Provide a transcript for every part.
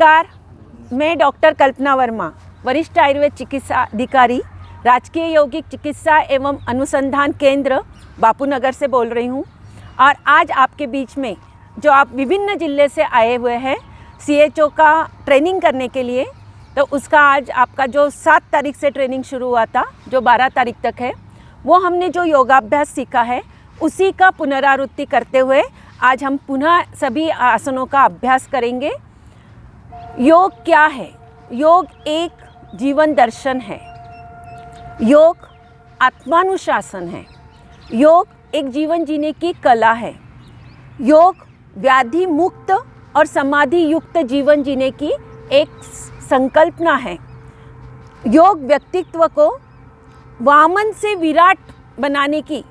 नमस्कार, मैं डॉक्टर कल्पना वर्मा, वरिष्ठ आयुर्वेद चिकित्सा अधिकारी, राजकीय यौगिक चिकित्सा एवं अनुसंधान केंद्र बापूनगर से बोल रही हूँ। और आज आपके बीच में जो आप विभिन्न जिले से आए हुए हैं CHO का ट्रेनिंग करने के लिए, तो उसका आज आपका जो 7 तारीख से ट्रेनिंग शुरू हुआ था, जो 12 तारीख तक है, वो हमने जो योगाभ्यास सीखा है उसी का पुनरावृत्ति करते हुए आज हम पुनः सभी आसनों का अभ्यास करेंगे। योग क्या है? योग एक जीवन दर्शन है, योग आत्मानुशासन है, योग एक जीवन जीने की कला है, योग व्याधि मुक्त और समाधि युक्त जीवन जीने की एक संकल्पना है। योग व्यक्तित्व को वामन से विराट बनाने की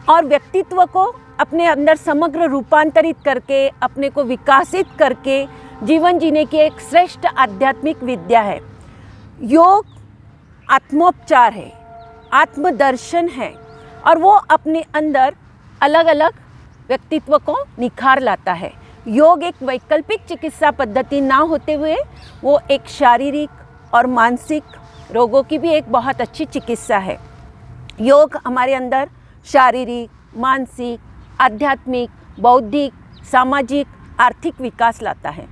और व्यक्तित्व को अपने अंदर समग्र रूपांतरित करके अपने को विकसित करके जीवन जीने की एक श्रेष्ठ आध्यात्मिक विद्या है। योग आत्मोपचार है, आत्मदर्शन है और वो अपने अंदर अलग अलग व्यक्तित्व को निखार लाता है। योग एक वैकल्पिक चिकित्सा पद्धति ना होते हुए वो एक शारीरिक और मानसिक रोगों की भी एक बहुत अच्छी चिकित्सा है। योग हमारे अंदर शारीरिक, मानसिक, आध्यात्मिक, बौद्धिक, सामाजिक, आर्थिक विकास लाता है।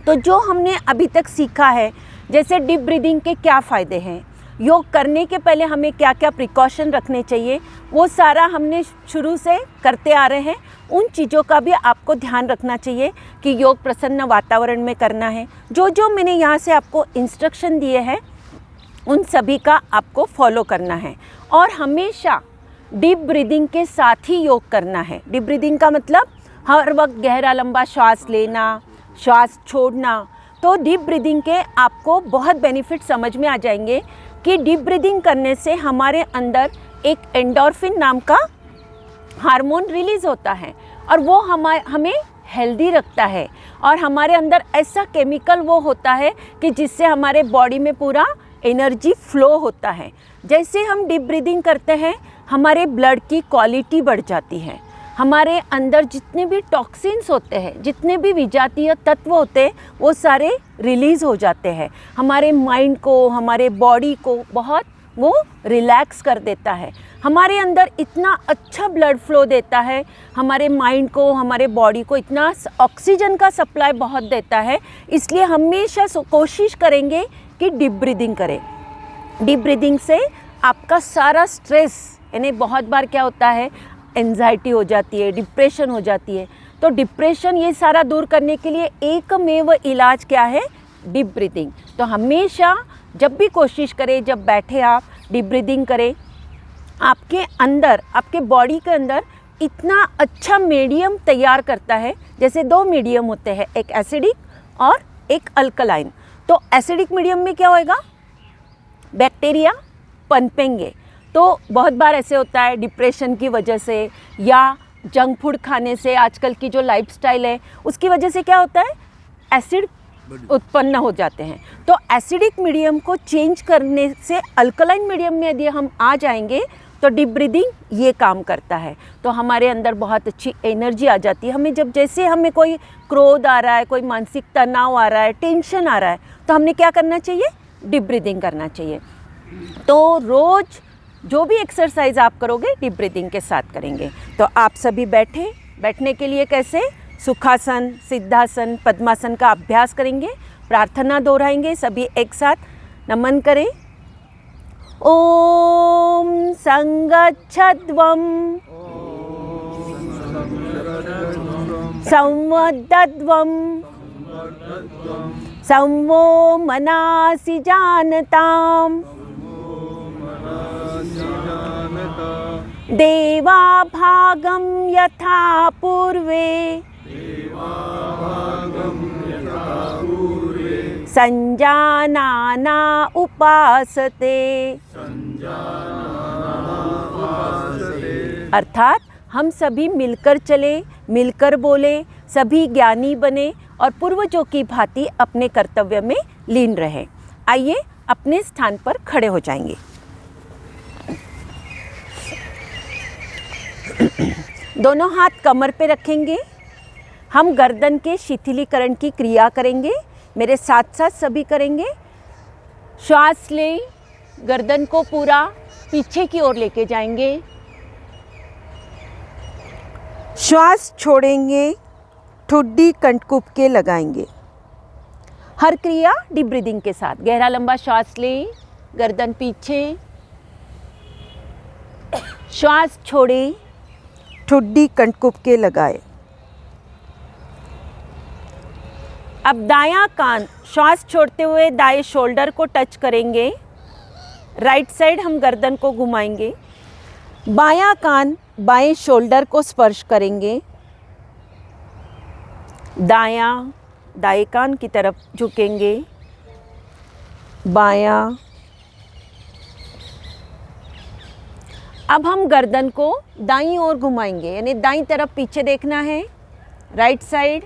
तो जो हमने अभी तक सीखा है, जैसे डीप ब्रीदिंग के क्या फ़ायदे हैं, योग करने के पहले हमें क्या क्या प्रिकॉशन रखने चाहिए, वो सारा हमने शुरू से करते आ रहे हैं। उन चीज़ों का भी आपको ध्यान रखना चाहिए कि योग प्रसन्न वातावरण में करना है। जो जो मैंने यहाँ से आपको इंस्ट्रक्शन दिए हैं उन सभी का आपको फॉलो करना है और हमेशा डीप ब्रीदिंग के साथ ही योग करना है। डीप ब्रीदिंग का मतलब हर वक्त गहरा लंबा श्वास लेना, श्वास छोड़ना। तो डीप ब्रीदिंग के आपको बहुत बेनिफिट समझ में आ जाएंगे कि डीप ब्रीदिंग करने से हमारे अंदर एक एंडोर्फिन नाम का हार्मोन रिलीज़ होता है और वो हमें हेल्दी रखता है और हमारे अंदर ऐसा केमिकल वो होता है कि जिससे हमारे बॉडी में पूरा एनर्जी फ्लो होता है। जैसे हम डीप ब्रीदिंग करते हैं हमारे ब्लड की क्वालिटी बढ़ जाती है, हमारे अंदर जितने भी टॉक्सिन्स होते हैं, जितने भी विजातीय तत्व होते हैं, वो सारे रिलीज़ हो जाते हैं। हमारे माइंड को, हमारे बॉडी को बहुत वो रिलैक्स कर देता है। हमारे अंदर इतना अच्छा ब्लड फ्लो देता है, हमारे माइंड को, हमारे बॉडी को इतना ऑक्सीजन का सप्लाई बहुत देता है। इसलिए हमेशा कोशिश करेंगे कि डीप ब्रीदिंग करें। डीप ब्रीदिंग से आपका सारा स्ट्रेस, यानी बहुत बार क्या होता है, एंजाइटी हो जाती है, डिप्रेशन हो जाती है। तो डिप्रेशन ये सारा दूर करने के लिए एकमेव इलाज क्या है? Deep breathing. तो हमेशा जब भी कोशिश करें, जब बैठे आप डीप ब्रीदिंग करें। आपके अंदर, आपके बॉडी के अंदर इतना अच्छा मीडियम तैयार करता है। जैसे 2 मीडियम होते हैं, एक एसिडिक और एक अल्कलाइन। तो एसिडिक मीडियम में क्या होएगा? बैक्टीरिया पनपेंगे। तो बहुत बार ऐसे होता है डिप्रेशन की वजह से या जंक फूड खाने से, आजकल की जो लाइफस्टाइल है उसकी वजह से क्या होता है, एसिड उत्पन्न हो जाते हैं। तो एसिडिक मीडियम को चेंज करने से अल्कलाइन मीडियम में यदि हम आ जाएंगे तो डीप ब्रीदिंग ये काम करता है। तो हमारे अंदर बहुत अच्छी एनर्जी आ जाती है। हमें जैसे हमें कोई क्रोध आ रहा है, कोई मानसिक तनाव आ रहा है, टेंशन आ रहा है, तो हमने क्या करना चाहिए? डीप ब्रीदिंग करना चाहिए। तो रोज़ जो भी एक्सरसाइज आप करोगे डीप ब्रीदिंग के साथ करेंगे। तो आप सभी बैठने के लिए कैसे सुखासन, सिद्धासन, पद्मासन का अभ्यास करेंगे। प्रार्थना दोहराएंगे सभी एक साथ। नमन करें। ओम संगच्छध्वं संवदध्वं संवो मनासि जानताम् देवा भागं यथा पूर्वे संजानाना उपासते। अर्थात हम सभी मिलकर चले, मिलकर बोले, सभी ज्ञानी बने और पूर्वजों की भांति अपने कर्तव्य में लीन रहे। आइए अपने स्थान पर खड़े हो जाएंगे। दोनों हाथ कमर पे रखेंगे। हम गर्दन के शिथिलीकरण की क्रिया करेंगे। मेरे साथ साथ सभी करेंगे। श्वास लें, गर्दन को पूरा पीछे की ओर लेके जाएंगे। श्वास छोड़ेंगे, ठुड्डी कंठकूप के लगाएंगे। हर क्रिया डीप ब्रीदिंग के साथ। गहरा लंबा श्वास लें, गर्दन पीछे, श्वास छोड़ें, ठुड्डी कंठकूप के लगाए। अब दायां कान श्वास छोड़ते हुए दाएं शोल्डर को टच करेंगे। राइट साइड हम गर्दन को घुमाएंगे। बायां कान बाएं शोल्डर को स्पर्श करेंगे। दाएं कान की तरफ झुकेंगे। बायां। अब हम गर्दन को दाईं ओर घुमाएंगे, यानी दाईं तरफ पीछे देखना है। राइट साइड,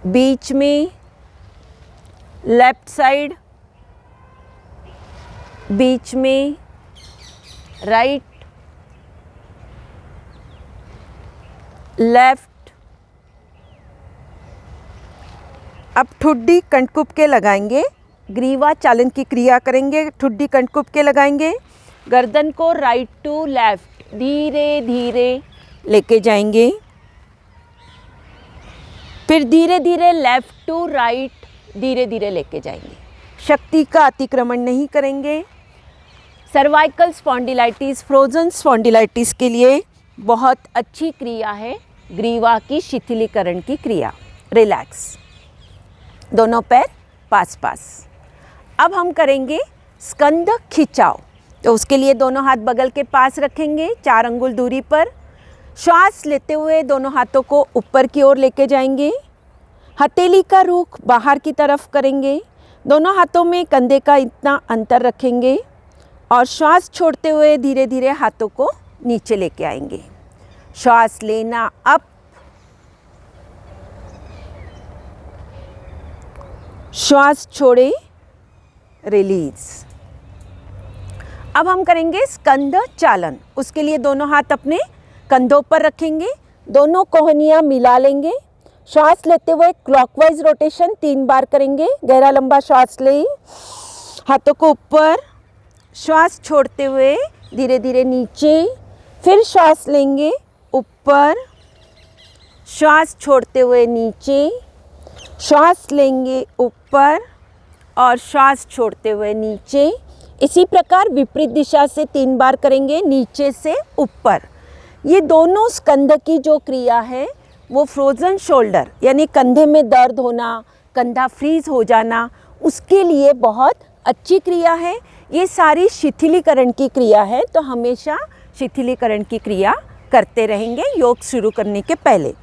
बीच में, लेफ्ट साइड, बीच में, राइट, लेफ्ट। अब ठुड्डी कंठकूप के लगाएंगे। ग्रीवा चालन की क्रिया करेंगे। ठुड्डी कंठकूप के लगाएंगे। गर्दन को राइट टू लेफ्ट धीरे धीरे लेके जाएंगे। फिर धीरे धीरे लेफ्ट टू राइट धीरे धीरे लेके जाएंगे। शक्ति का अतिक्रमण नहीं करेंगे। सर्वाइकल स्पॉन्डिलाइटिस, फ्रोजन स्पॉन्डिलाइटिस के लिए बहुत अच्छी क्रिया है ग्रीवा की शिथिलीकरण की क्रिया। रिलैक्स, दोनों पैर पास पास। अब हम करेंगे स्कंद खिंचाव। तो उसके लिए दोनों हाथ बगल के पास रखेंगे, 4 अंगुल दूरी पर। श्वास लेते हुए दोनों हाथों को ऊपर की ओर लेके जाएंगे। हथेली का रुख बाहर की तरफ करेंगे। दोनों हाथों में कंधे का इतना अंतर रखेंगे और श्वास छोड़ते हुए धीरे धीरे हाथों को नीचे लेके आएंगे। श्वास लेना अप, श्वास छोड़े, रिलीज। अब हम करेंगे स्कंद चालन। उसके लिए दोनों हाथ अपने कंधों पर रखेंगे, दोनों कोहनियाँ मिला लेंगे। श्वास लेते हुए क्लॉकवाइज रोटेशन 3 बार करेंगे। गहरा लंबा श्वास ले, हाथों को ऊपर, श्वास छोड़ते हुए धीरे धीरे नीचे, फिर श्वास लेंगे ऊपर, श्वास छोड़ते हुए नीचे, श्वास लेंगे ऊपर और श्वास छोड़ते हुए नीचे। इसी प्रकार विपरीत दिशा से 3 बार करेंगे, नीचे से ऊपर। ये दोनों स्कंद की जो क्रिया है वो फ्रोजन शोल्डर यानी कंधे में दर्द होना, कंधा फ्रीज हो जाना, उसके लिए बहुत अच्छी क्रिया है। ये सारी शिथिलीकरण की क्रिया है, तो हमेशा शिथिलीकरण की क्रिया करते रहेंगे योग शुरू करने के पहले।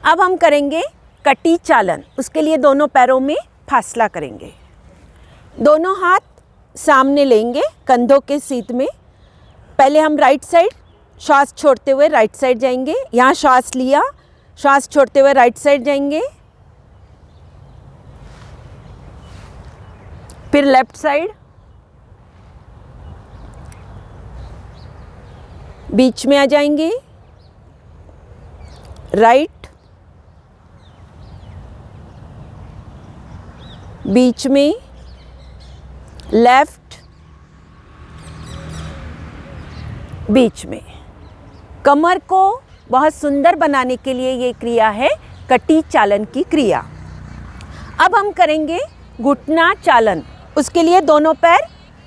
अब हम करेंगे कटी चालन। उसके लिए दोनों पैरों में फासला करेंगे। दोनों हाथ सामने लेंगे कंधों के सीध में। पहले हम राइट साइड श्वास छोड़ते हुए राइट साइड जाएंगे। यहाँ श्वास लिया, श्वास छोड़ते हुए राइट साइड जाएंगे। फिर लेफ्ट साइड, बीच में आ जाएंगे, राइट, बीच में, लेफ्ट, बीच में। कमर को बहुत सुंदर बनाने के लिए ये क्रिया है कटी चालन की क्रिया। अब हम करेंगे घुटना चालन। उसके लिए दोनों पैर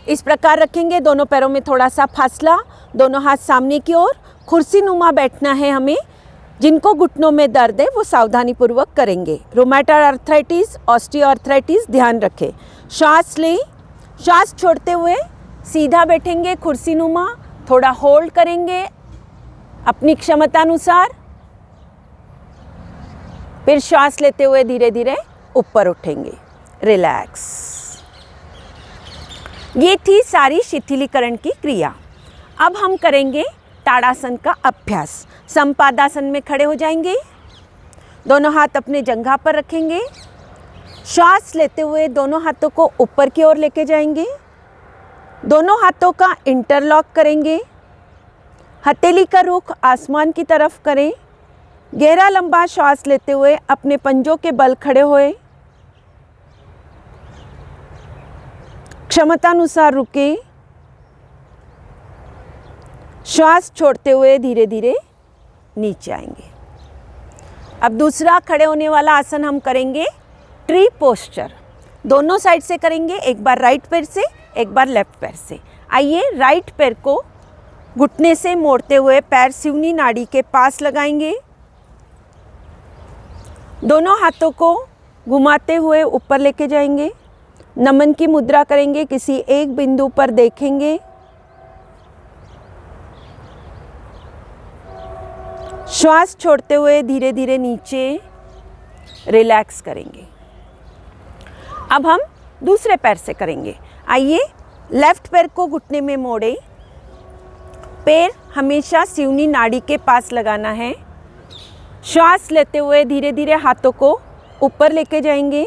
इस प्रकार रखेंगे, दोनों पैरों में थोड़ा सा फासला, दोनों हाथ सामने की ओर, कुर्सी नुमा बैठना है हमें। जिनको घुटनों में दर्द है वो सावधानी पूर्वक करेंगे। रोमेटॉइड आर्थराइटिस, ऑस्टियोआर्थराइटिस ध्यान रखें। श्वास लें, श्वास छोड़ते हुए सीधा बैठेंगे कुर्सी नुमा, थोड़ा होल्ड करेंगे अपनी क्षमतानुसार। फिर श्वास लेते हुए धीरे धीरे ऊपर उठेंगे। रिलैक्स। ये थी सारी शिथिलीकरण की क्रिया। अब हम करेंगे ताड़ासन का अभ्यास। संपादासन में खड़े हो जाएंगे, दोनों हाथ अपने जंघा पर रखेंगे। श्वास लेते हुए दोनों हाथों को ऊपर की ओर लेके जाएंगे। दोनों हाथों का इंटरलॉक करेंगे। हथेली का रुख आसमान की तरफ करें। गहरा लंबा श्वास लेते हुए अपने पंजों के बल खड़े हुए, क्षमतानुसार रुके, श्वास छोड़ते हुए धीरे धीरे नीचे आएंगे। अब दूसरा खड़े होने वाला आसन हम करेंगे ट्री पोस्चर। दोनों साइड से करेंगे, एक बार राइट पैर से, एक बार लेफ्ट पैर से। आइए, राइट पैर को घुटने से मोड़ते हुए पैर सिवनी नाड़ी के पास लगाएंगे। दोनों हाथों को घुमाते हुए ऊपर लेके जाएंगे। नमन की मुद्रा करेंगे, किसी एक बिंदु पर देखेंगे। श्वास छोड़ते हुए धीरे धीरे नीचे रिलैक्स करेंगे। अब हम दूसरे पैर से करेंगे। आइए, लेफ्ट पैर को घुटने में मोड़े, पैर हमेशा सिवनी नाड़ी के पास लगाना है। श्वास लेते हुए धीरे धीरे हाथों को ऊपर लेके जाएंगे।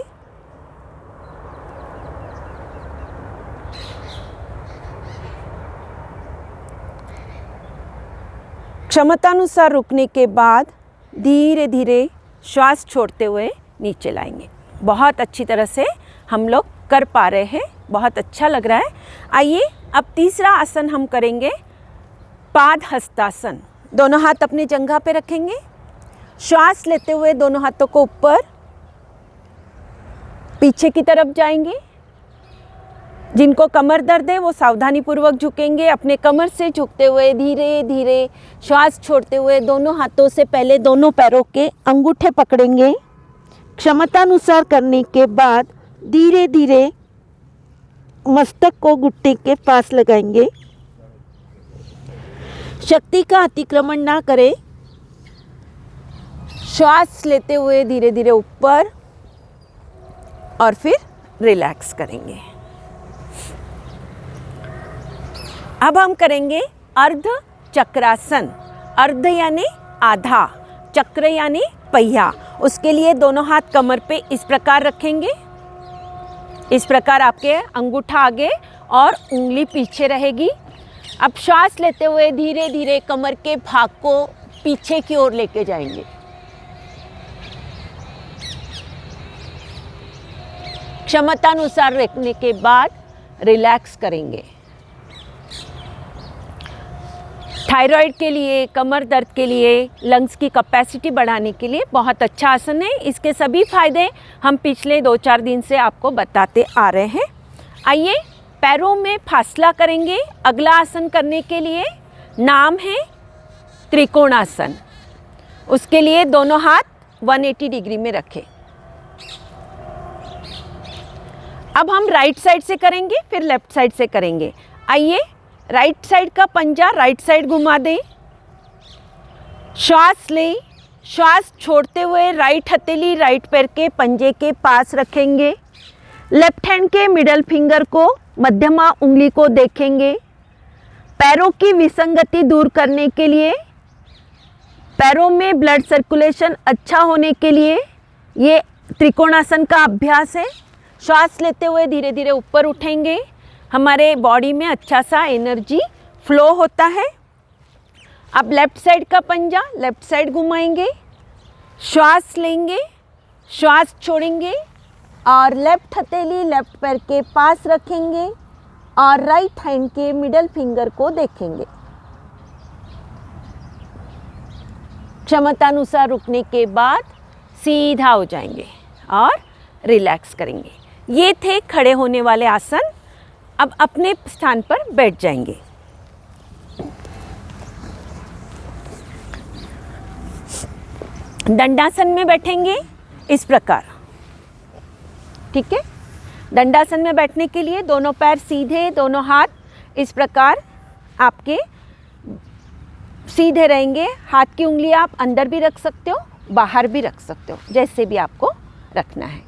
क्षमतानुसार रुकने के बाद धीरे धीरे श्वास छोड़ते हुए नीचे लाएंगे। बहुत अच्छी तरह से हम लोग कर पा रहे हैं, बहुत अच्छा लग रहा है। आइए, अब तीसरा आसन हम करेंगे पाद हस्तासन। दोनों हाथ अपनी जंघा पे रखेंगे। श्वास लेते हुए दोनों हाथों को ऊपर पीछे की तरफ जाएंगे। जिनको कमर दर्द है वो सावधानी पूर्वक झुकेंगे। अपने कमर से झुकते हुए धीरे धीरे श्वास छोड़ते हुए दोनों हाथों से पहले दोनों पैरों के अंगूठे पकड़ेंगे। क्षमतानुसार करने के बाद धीरे धीरे मस्तक को घुटने के पास लगाएंगे। शक्ति का अतिक्रमण ना करें। श्वास लेते हुए धीरे धीरे ऊपर और फिर रिलैक्स करेंगे। अब हम करेंगे अर्ध चक्रासन। अर्ध यानी आधा, चक्र यानी पहिया। उसके लिए दोनों हाथ कमर पे इस प्रकार रखेंगे। इस प्रकार आपके अंगूठा आगे और उंगली पीछे रहेगी। अब श्वास लेते हुए धीरे धीरे कमर के भाग को पीछे की ओर लेके जाएंगे। क्षमतानुसार रखने के बाद रिलैक्स करेंगे। थायराइड के लिए, कमर दर्द के लिए, लंग्स की कैपेसिटी बढ़ाने के लिए बहुत अच्छा आसन है। इसके सभी फायदे हम पिछले 2-4 दिन से आपको बताते आ रहे हैं। आइए, पैरों में फासला करेंगे। अगला आसन करने के लिए नाम है त्रिकोणासन। उसके लिए दोनों हाथ 180 डिग्री में रखें। अब हम राइट साइड से करेंगे, फिर लेफ्ट साइड से करेंगे। आइए, राइट साइड का पंजा राइट साइड घुमा दें। श्वास लें। श्वास छोड़ते हुए राइट हथेली राइट पैर के पंजे के पास रखेंगे। लेफ्ट हैंड के मिडल फिंगर को, मध्यमा उंगली को देखेंगे। पैरों की विसंगति दूर करने के लिए, पैरों में ब्लड सर्कुलेशन अच्छा होने के लिए ये त्रिकोणासन का अभ्यास है। श्वास लेते हुए धीरे धीरे ऊपर उठेंगे। हमारे बॉडी में अच्छा सा एनर्जी फ्लो होता है। अब लेफ्ट साइड का पंजा लेफ्ट साइड घुमाएंगे। श्वास लेंगे, श्वास छोड़ेंगे और लेफ्ट हथेली लेफ्ट पैर के पास रखेंगे और राइट हैंड के मिडल फिंगर को देखेंगे। क्षमतानुसार रुकने के बाद सीधा हो जाएंगे और रिलैक्स करेंगे। ये थे खड़े होने वाले आसन। अब अपने स्थान पर बैठ जाएंगे। दंडासन में बैठेंगे इस प्रकार, ठीक है। दंडासन में बैठने के लिए दोनों पैर सीधे, दोनों हाथ इस प्रकार आपके सीधे रहेंगे। हाथ की उंगली आप अंदर भी रख सकते हो, बाहर भी रख सकते हो, जैसे भी आपको रखना है।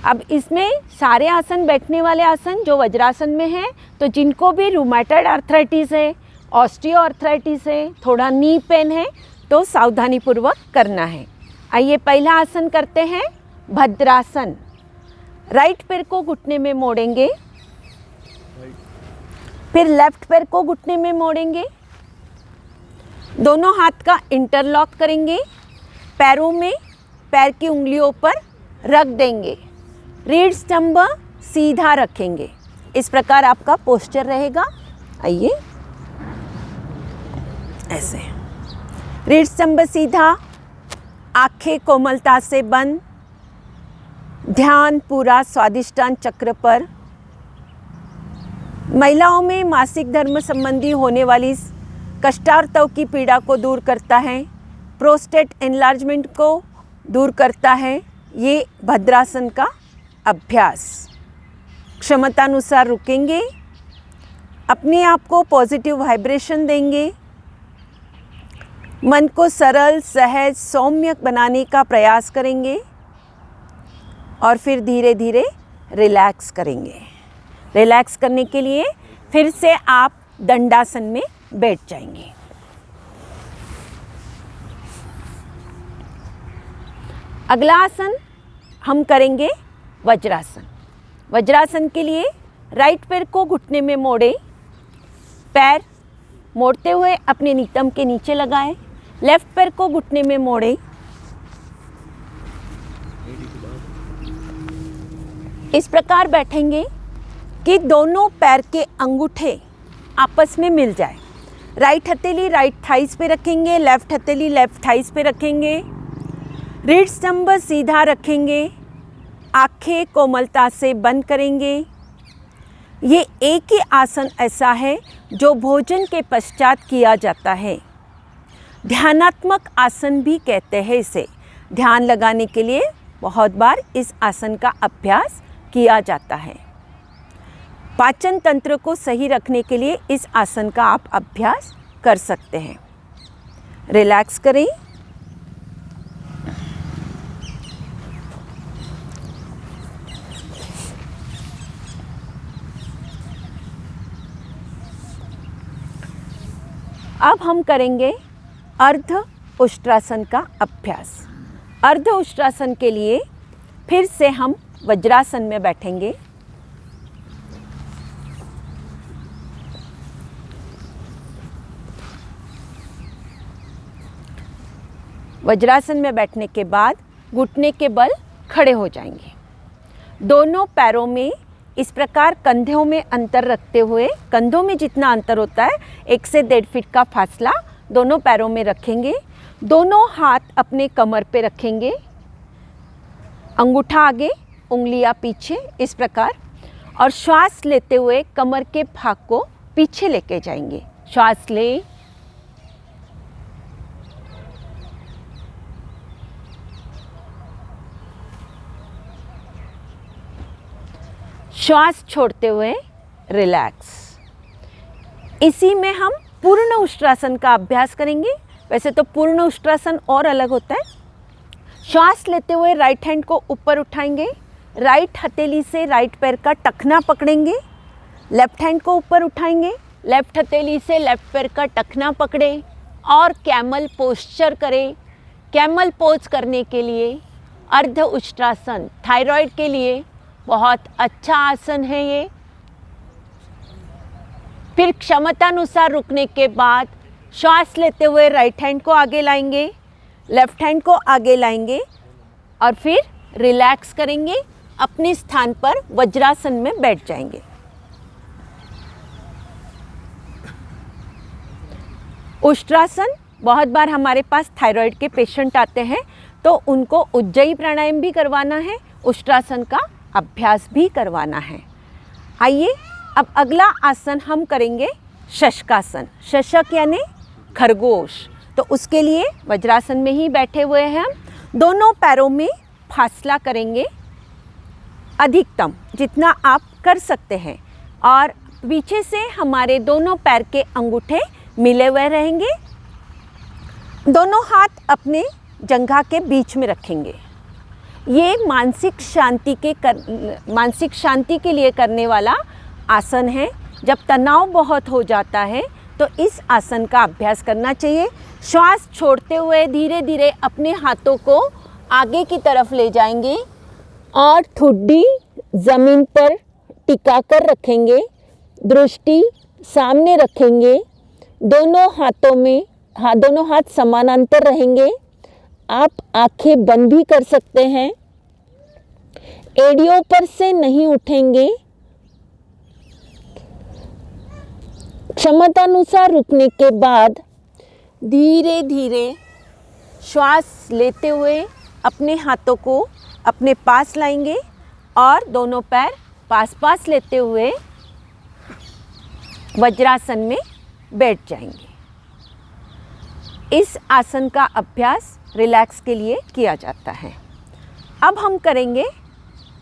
अब इसमें सारे आसन बैठने वाले आसन जो वज्रासन में हैं, तो जिनको भी रूमेटॉइड आर्थराइटिस है, ऑस्टियो आर्थराइटिस है, थोड़ा नी पेन है, तो सावधानी पूर्वक करना है। आइए, पहला आसन करते हैं भद्रासन। राइट पैर को घुटने में मोड़ेंगे, फिर लेफ्ट पैर को घुटने में मोड़ेंगे। दोनों हाथ का इंटरलॉक करेंगे पैरों में पैर की उंगलियों पर रख देंगे। रीढ़ स्तंभ सीधा रखेंगे। इस प्रकार आपका पोस्चर रहेगा। आइए, ऐसे रीढ़ स्तंभ सीधा, आंखें कोमलता से बंद, ध्यान पूरा स्वादिष्टान चक्र पर। महिलाओं में मासिक धर्म संबंधी होने वाली कष्टार्तव की पीड़ा को दूर करता है, प्रोस्टेट एनलार्जमेंट को दूर करता है ये भद्रासन का अभ्यास। क्षमतानुसार रुकेंगे, अपने आप को पॉजिटिव वाइब्रेशन देंगे, मन को सरल, सहज, सौम्य बनाने का प्रयास करेंगे और फिर धीरे धीरे रिलैक्स करेंगे। रिलैक्स करने के लिए फिर से आप दंडासन में बैठ जाएंगे। अगला आसन हम करेंगे वज्रासन। वज्रासन के लिए राइट पैर को घुटने में मोड़ें, पैर मोड़ते हुए अपने नितंब के नीचे लगाएं। लेफ्ट पैर को घुटने में मोड़ें। इस प्रकार बैठेंगे कि दोनों पैर के अंगूठे आपस में मिल जाए। राइट हथेली राइट थाइस पे रखेंगे, लेफ्ट हथेली लेफ्ट थाइस पे रखेंगे। रीढ़ स्तंभ सीधा रखेंगे, आंखें कोमलता से बंद करेंगे। ये एक ही आसन ऐसा है जो भोजन के पश्चात किया जाता है। ध्यानात्मक आसन भी कहते हैं इसे। ध्यान लगाने के लिए बहुत बार इस आसन का अभ्यास किया जाता है। पाचन तंत्र को सही रखने के लिए इस आसन का आप अभ्यास कर सकते हैं। रिलैक्स करें। अब हम करेंगे अर्ध उष्ट्रासन का अभ्यास। अर्ध उष्ट्रासन के लिए फिर से हम वज्रासन में बैठेंगे। वज्रासन में बैठने के बाद घुटने के बल खड़े हो जाएंगे। दोनों पैरों में इस प्रकार कंधों में अंतर रखते हुए, कंधों में जितना अंतर होता है 1 से 1.5 फीट का फासला दोनों पैरों में रखेंगे। दोनों हाथ अपने कमर पे रखेंगे, अंगूठा आगे, उंगलियां पीछे, इस प्रकार। और श्वास लेते हुए कमर के भाग को पीछे लेके जाएंगे। श्वास लें, श्वास छोड़ते हुए रिलैक्स। इसी में हम पूर्ण उष्ट्रासन का अभ्यास करेंगे। वैसे तो पूर्ण उष्ट्रासन और अलग होता है। श्वास लेते हुए राइट हैंड को ऊपर उठाएंगे, राइट हथेली से राइट पैर का टखना पकड़ेंगे, लेफ्ट हैंड को ऊपर उठाएंगे, लेफ्ट हथेली से लेफ्ट पैर का टखना पकड़े और कैमल पोस्चर करें। कैमल पोज करने के लिए अर्ध उष्ट्रासन थायराइड के लिए बहुत अच्छा आसन है ये। फिर क्षमतानुसार रुकने के बाद श्वास लेते हुए राइट हैंड को आगे लाएंगे, लेफ्ट हैंड को आगे लाएंगे और फिर रिलैक्स करेंगे। अपने स्थान पर वज्रासन में बैठ जाएंगे। उष्ट्रासन, बहुत बार हमारे पास थायराइड के पेशेंट आते हैं तो उनको उज्जयी प्राणायाम भी करवाना है, उष्ट्रासन का अभ्यास भी करवाना है। आइए अब अगला आसन हम करेंगे शशकासन। शशक यानी खरगोश। तो उसके लिए वज्रासन में ही बैठे हुए हैं हम। दोनों पैरों में फासला करेंगे अधिकतम जितना आप कर सकते हैं और पीछे से हमारे दोनों पैर के अंगूठे मिले हुए रहेंगे। दोनों हाथ अपने जंघा के बीच में रखेंगे। ये मानसिक शांति के लिए करने वाला आसन है। जब तनाव बहुत हो जाता है तो इस आसन का अभ्यास करना चाहिए। श्वास छोड़ते हुए धीरे धीरे अपने हाथों को आगे की तरफ ले जाएंगे और ठुड्डी ज़मीन पर टिकाकर रखेंगे, दृष्टि सामने रखेंगे। दोनों हाथ समानांतर रहेंगे। आप आंखें बंद भी कर सकते हैं। एड़ियों पर से नहीं उठेंगे। क्षमतानुसार रुकने के बाद धीरे धीरे श्वास लेते हुए अपने हाथों को अपने पास लाएंगे और दोनों पैर पास पास लेते हुए वज्रासन में बैठ जाएंगे। इस आसन का अभ्यास रिलैक्स के लिए किया जाता है। अब हम करेंगे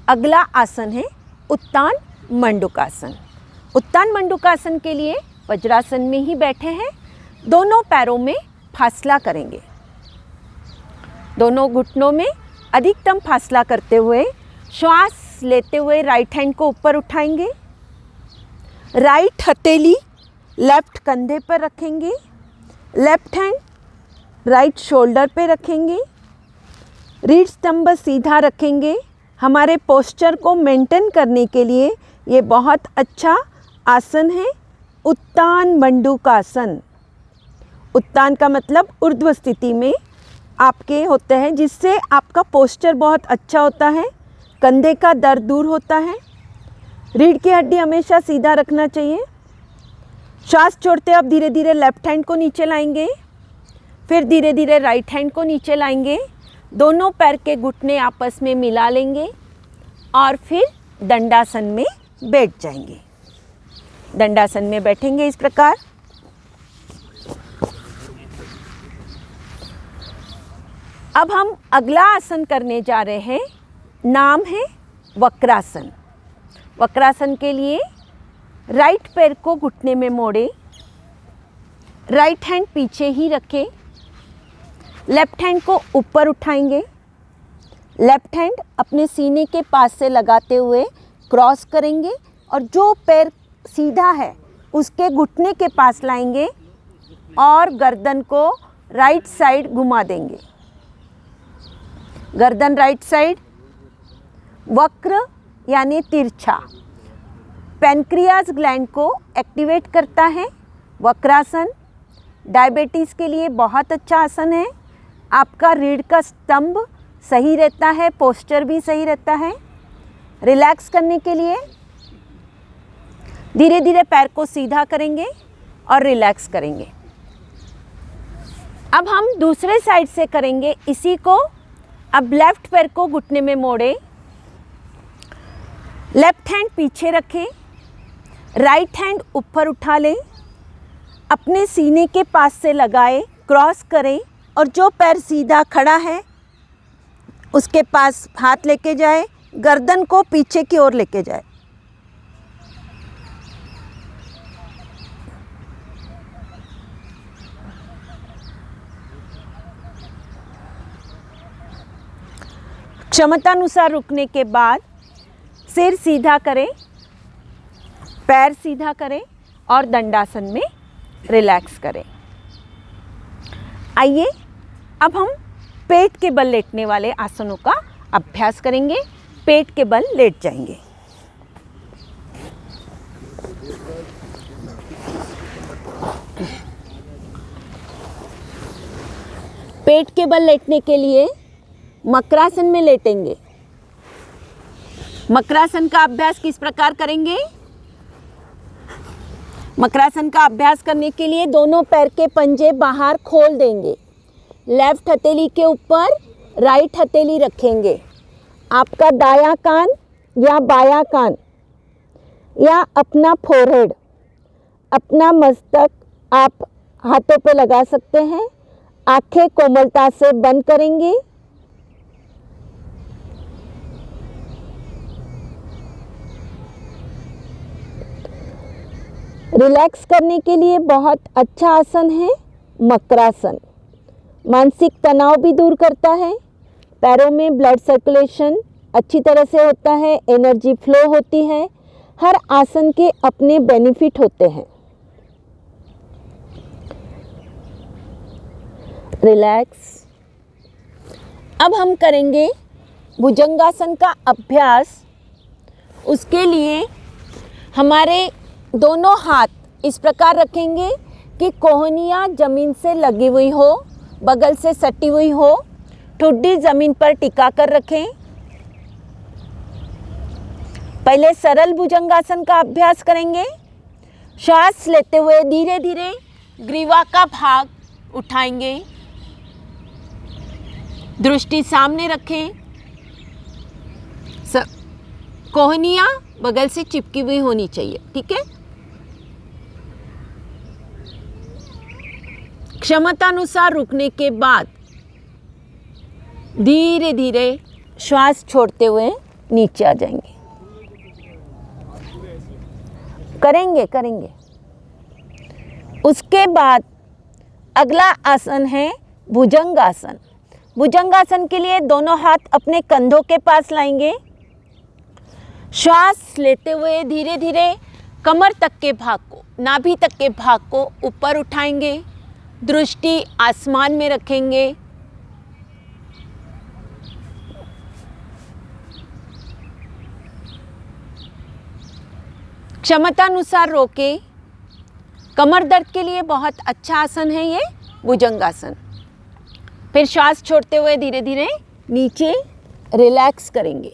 अगला आसन है उत्तान मंडूकासन। उत्तान मंडूकासन के लिए वज्रासन में ही बैठे हैं। दोनों पैरों में फासला करेंगे। दोनों घुटनों में अधिकतम फासला करते हुए श्वास लेते हुए राइट हैंड को ऊपर उठाएंगे। राइट हथेली लेफ्ट कंधे पर रखेंगे। लेफ्ट हैंड राइट शोल्डर पे रखेंगे। रीढ़ स्तंभ सीधा रखेंगे। हमारे पोस्चर को मेंटेन करने के लिए ये बहुत अच्छा आसन है उत्तान मंडूकासन। उत्तान का मतलब ऊर्ध्व स्थिति में आपके होते हैं, जिससे आपका पोस्चर बहुत अच्छा होता है। कंधे का दर्द दूर होता है। रीढ़ की हड्डी हमेशा सीधा रखना चाहिए। श्वास छोड़ते अब धीरे धीरे लेफ्ट हैंड को नीचे लाएंगे, फिर धीरे धीरे राइट हैंड को नीचे लाएंगे। दोनों पैर के घुटने आपस में मिला लेंगे और फिर दंडासन में बैठ जाएंगे। दंडासन में बैठेंगे इस प्रकार। अब हम अगला आसन करने जा रहे हैं। नाम है वक्रासन। वक्रासन के लिए राइट पैर को घुटने में मोड़े, राइट हैंड पीछे ही रखें, लेफ्ट हैंड को ऊपर उठाएंगे। लेफ्ट हैंड अपने सीने के पास से लगाते हुए क्रॉस करेंगे और जो पैर सीधा है उसके घुटने के पास लाएंगे और गर्दन को राइट साइड घुमा देंगे। गर्दन राइट साइड। वक्र यानी तिरछा पैनक्रियाज ग्लैंड को एक्टिवेट करता है। वक्रासन डायबिटीज़ के लिए बहुत अच्छा आसन है। आपका रीढ़ का स्तंभ सही रहता है, पोस्चर भी सही रहता है। रिलैक्स करने के लिए धीरे धीरे पैर को सीधा करेंगे और रिलैक्स करेंगे। अब हम दूसरे साइड से करेंगे इसी को। अब लेफ्ट पैर को घुटने में मोड़े, लेफ्ट हैंड पीछे रखें, राइट हैंड ऊपर उठा लें, अपने सीने के पास से लगाए, क्रॉस करें और जो पैर सीधा खड़ा है उसके पास हाथ लेके जाए, गर्दन को पीछे की ओर लेके जाए। क्षमतानुसार रुकने के बाद सिर सीधा करें, पैर सीधा करें और दंडासन में रिलैक्स करें। आइए अब हम पेट के बल लेटने वाले आसनों का अभ्यास करेंगे। पेट के बल लेट जाएंगे। पेट के बल लेटने के लिए मकरासन में लेटेंगे। मकरासन का अभ्यास किस प्रकार करेंगे? मकरासन का अभ्यास करने के लिए दोनों पैर के पंजे बाहर खोल देंगे। लेफ्ट हथेली के ऊपर राइट हथेली रखेंगे। आपका दायां कान या बायां कान या अपना फोरहेड, अपना मस्तक आप हाथों पे लगा सकते हैं। आंखें कोमलता से बंद करेंगे। रिलैक्स करने के लिए बहुत अच्छा आसन है मकरासन। मानसिक तनाव भी दूर करता है। पैरों में ब्लड सर्कुलेशन अच्छी तरह से होता है, एनर्जी फ्लो होती है। हर आसन के अपने बेनिफिट होते हैं। रिलैक्स। अब हम करेंगे भुजंगासन का अभ्यास। उसके लिए हमारे दोनों हाथ इस प्रकार रखेंगे कि कोहनियाँ ज़मीन से लगी हुई हो, बगल से सटी हुई हो। ठुड्डी जमीन पर टिका कर रखें। पहले सरल भुजंगासन का अभ्यास करेंगे। श्वास लेते हुए धीरे धीरे ग्रीवा का भाग उठाएंगे। दृष्टि सामने रखें। कोहनियाँ बगल से चिपकी हुई होनी चाहिए, ठीक है। क्षमतानुसार रुकने के बाद धीरे धीरे श्वास छोड़ते हुए नीचे आ जाएंगे। करेंगे। उसके बाद अगला आसन है भुजंगासन। भुजंगासन के लिए दोनों हाथ अपने कंधों के पास लाएंगे। श्वास लेते हुए धीरे धीरे कमर तक के भाग को, नाभि तक के भाग को ऊपर उठाएंगे। दृष्टि आसमान में रखेंगे। क्षमतानुसार रोके। कमर दर्द के लिए बहुत अच्छा आसन है ये भुजंगासन। फिर श्वास छोड़ते हुए धीरे धीरे नीचे रिलैक्स करेंगे।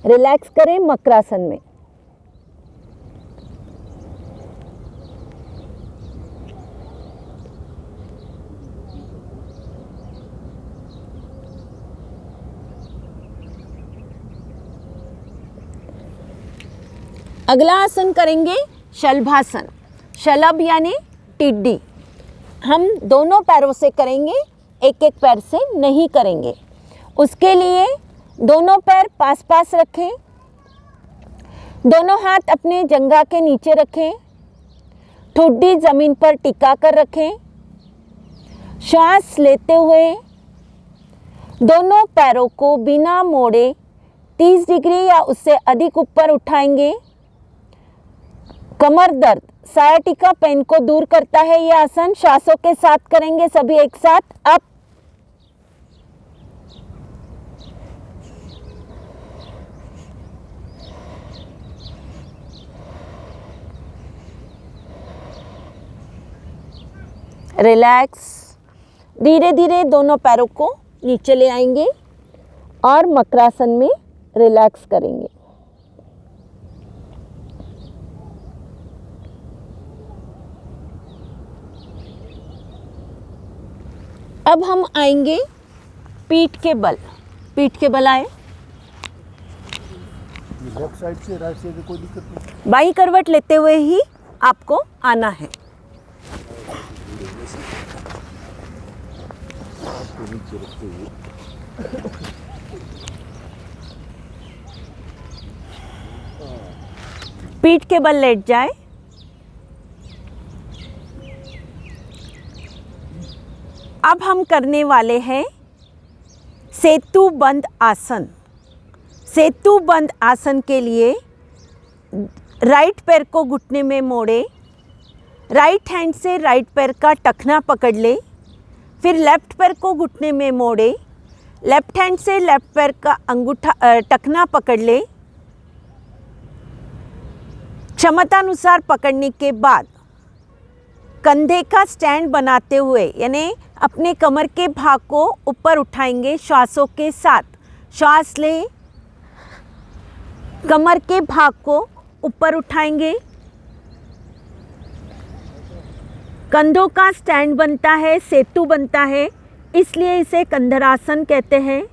रिलैक्स करें मकरासन में। अगला आसन करेंगे शलभासन। शलभ यानी टिड्डी। हम दोनों पैरों से करेंगे, एक एक पैर से नहीं करेंगे। उसके लिए दोनों पैर पास पास रखें। दोनों हाथ अपने जंघा के नीचे रखें। ठुड्डी जमीन पर टिका कर रखें। श्वास लेते हुए दोनों पैरों को बिना मोड़े 30 डिग्री या उससे अधिक ऊपर उठाएंगे। कमर दर्द, सायाटिका पेन को दूर करता है ये आसन। श्वासों के साथ करेंगे सभी एक साथ। Up, relax. धीरे धीरे दोनों पैरों को नीचे ले आएंगे और मकरासन में रिलैक्स करेंगे। अब हम आएंगे पीठ के बल। पीठ के बल आए। लेफ्ट साइड से राइट साइड कोई दिक्कत नहीं। बाई करवट लेते हुए ही आपको आना है। पीठ के बल लेट जाए। अब हम करने वाले हैं सेतु बंद आसन। सेतु बंद आसन के लिए राइट पैर को घुटने में मोड़े। राइट हैंड से राइट पैर का टखना पकड़ ले। फिर लेफ्ट पैर को घुटने में मोड़े। लेफ्ट हैंड से लेफ्ट पैर का अंगूठा टखना पकड़ ले। क्षमतानुसार पकड़ने के बाद कंधे का स्टैंड बनाते हुए यानी अपने कमर के भाग को ऊपर उठाएंगे श्वासों के साथ। श्वास लें, कमर के भाग को ऊपर उठाएंगे। कंधों का स्टैंड बनता है, सेतु बनता है, इसलिए इसे कंधरासन कहते हैं।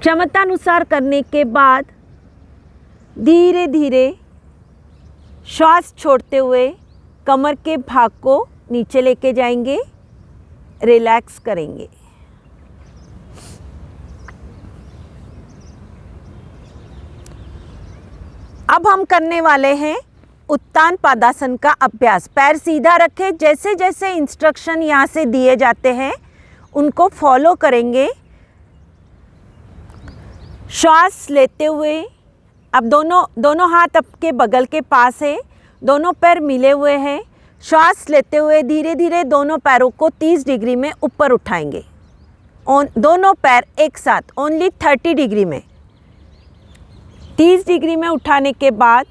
क्षमतानुसार करने के बाद धीरे धीरे श्वास छोड़ते हुए कमर के भाग को नीचे लेके जाएंगे। रिलैक्स करेंगे। अब हम करने वाले हैं उत्तान पादासन का अभ्यास। पैर सीधा रखें। जैसे जैसे इंस्ट्रक्शन यहाँ से दिए जाते हैं उनको फॉलो करेंगे। श्वास लेते हुए अब दोनों हाथ आपके बगल के पास है। दोनों पैर मिले हुए हैं। श्वास लेते हुए धीरे धीरे दोनों पैरों को 30 डिग्री में ऊपर उठाएंगे। दोनों पैर एक साथ, ओनली 30 डिग्री में। 30 डिग्री में उठाने के बाद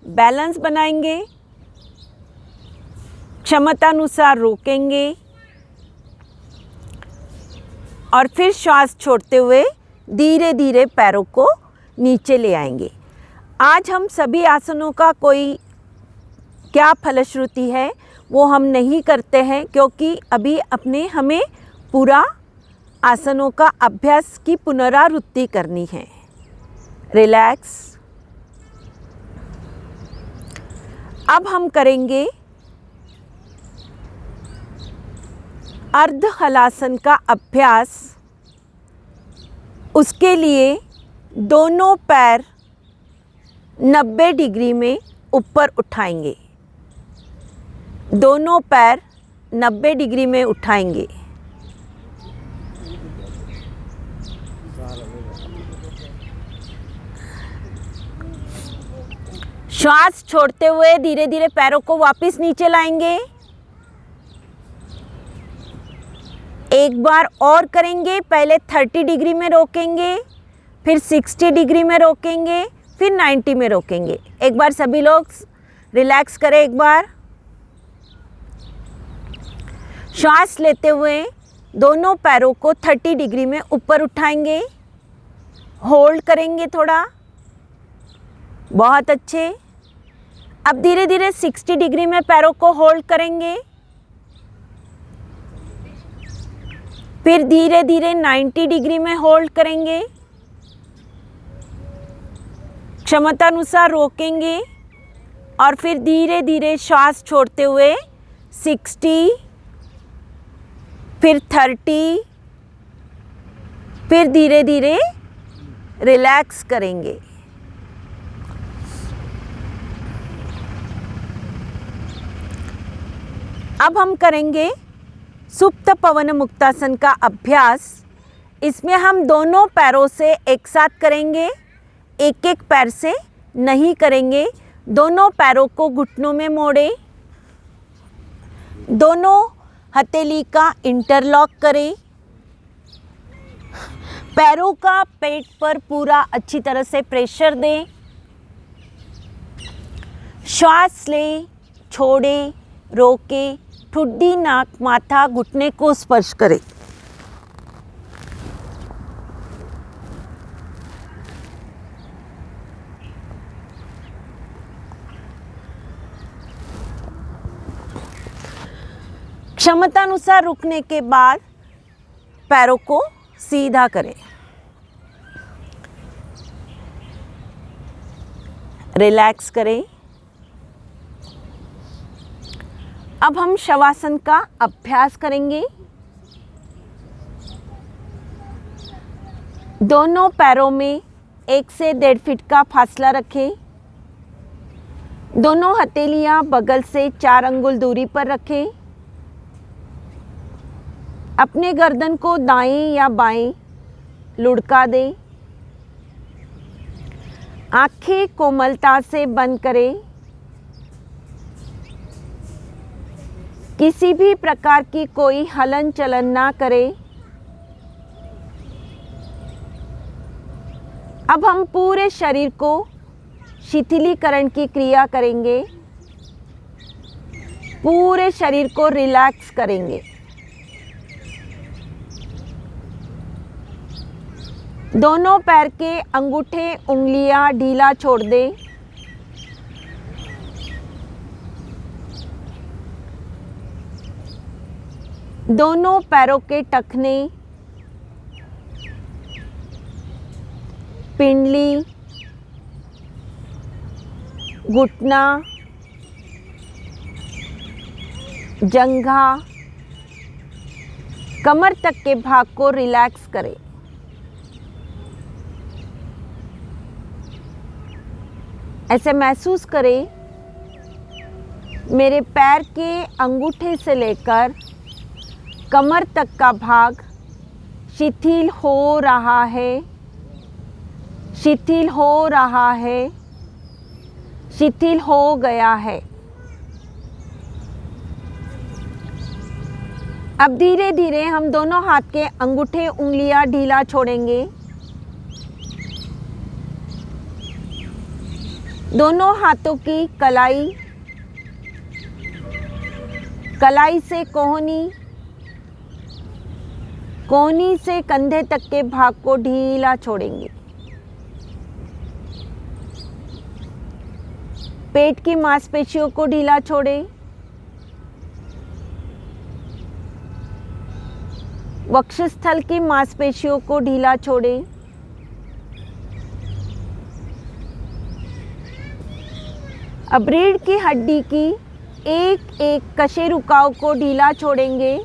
बैलेंस बनाएंगे। क्षमतानुसार रोकेंगे। और फिर श्वास छोड़ते हुए धीरे धीरे पैरों को नीचे ले आएंगे। आज हम सभी आसनों का कोई क्या फलश्रुति है वो हम नहीं करते हैं, क्योंकि अभी हमें पूरा आसनों का अभ्यास की पुनरावृत्ति करनी है। रिलैक्स। अब हम करेंगे अर्ध हलासन का अभ्यास। उसके लिए दोनों पैर 90 डिग्री में ऊपर उठाएंगे। दोनों पैर 90 डिग्री में उठाएंगे। श्वास छोड़ते हुए धीरे धीरे पैरों को वापस नीचे लाएंगे। एक बार और करेंगे। पहले 30 डिग्री में रोकेंगे, फिर 60 डिग्री में रोकेंगे, फिर 90 में रोकेंगे। एक बार सभी लोग रिलैक्स करें। एक बार श्वास लेते हुए दोनों पैरों को 30 डिग्री में ऊपर उठाएंगे। होल्ड करेंगे थोड़ा। बहुत अच्छे। अब धीरे धीरे 60 डिग्री में पैरों को होल्ड करेंगे। फिर धीरे धीरे 90 डिग्री में होल्ड करेंगे। क्षमता अनुसार रोकेंगे और फिर धीरे धीरे श्वास छोड़ते हुए 60, फिर 30, फिर धीरे धीरे रिलैक्स करेंगे। अब हम करेंगे सुप्त पवन मुक्तासन का अभ्यास। इसमें हम दोनों पैरों से एक साथ करेंगे, एक एक पैर से नहीं करेंगे। दोनों पैरों को घुटनों में मोड़े, दोनों हथेली का इंटरलॉक करें। पैरों का पेट पर पूरा अच्छी तरह से प्रेशर दें। श्वास लें, छोड़े, रोके, ठुड्डी, नाक, माथा, घुटने को स्पर्श करें। क्षमतानुसार रुकने के बाद पैरों को सीधा करें। रिलैक्स करें। अब हम शवासन का अभ्यास करेंगे। दोनों पैरों में 1 से 1.5 फीट का फासला रखें। दोनों हथेलियां बगल से 4 अंगुल दूरी पर रखें। अपने गर्दन को दाएं या बाएं लुढ़का दें। आंखें कोमलता से बंद करें। किसी भी प्रकार की कोई हलन चलन ना करें। अब हम पूरे शरीर को शिथिलीकरण की क्रिया करेंगे। पूरे शरीर को रिलैक्स करेंगे। दोनों पैर के अंगूठे उंगलियां ढीला छोड़ दें। दोनों पैरों के टखने, पिंडली, घुटना, जंघा, कमर तक के भाग को रिलैक्स करें। ऐसे महसूस करें मेरे पैर के अंगूठे से लेकर कमर तक का भाग शिथिल हो रहा है, शिथिल हो रहा है, शिथिल हो गया है। अब धीरे धीरे हम दोनों हाथ के अंगूठे उंगलियां ढीला छोड़ेंगे। दोनों हाथों की कलाई, कलाई से कोहनी, कोहनी से कंधे तक के भाग को ढीला छोड़ेंगे। पेट की मांसपेशियों को ढीला छोड़ें। वक्षस्थल की मांसपेशियों को ढीला छोड़ें। अब रीढ़ की हड्डी की एक एक कशेरुकाओं को ढीला छोड़ेंगे।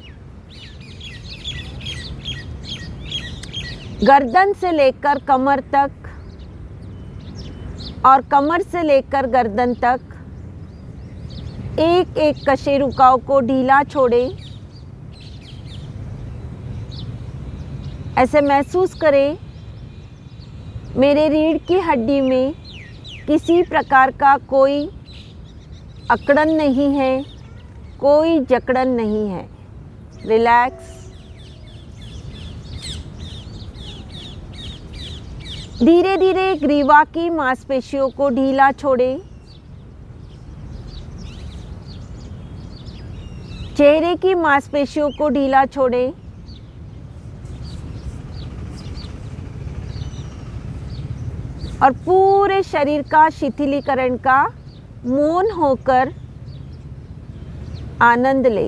गर्दन से लेकर कमर तक और कमर से लेकर गर्दन तक एक एक कशेरुकाओं को ढीला छोड़ें। ऐसे महसूस करें मेरे रीढ़ की हड्डी में किसी प्रकार का कोई अकड़न नहीं है, कोई जकड़न नहीं है। रिलैक्स। धीरे धीरे ग्रीवा की मांसपेशियों को ढीला छोड़ें। चेहरे की मांसपेशियों को ढीला छोड़ें। और पूरे शरीर का शिथिलीकरण का मौन होकर आनंद ले।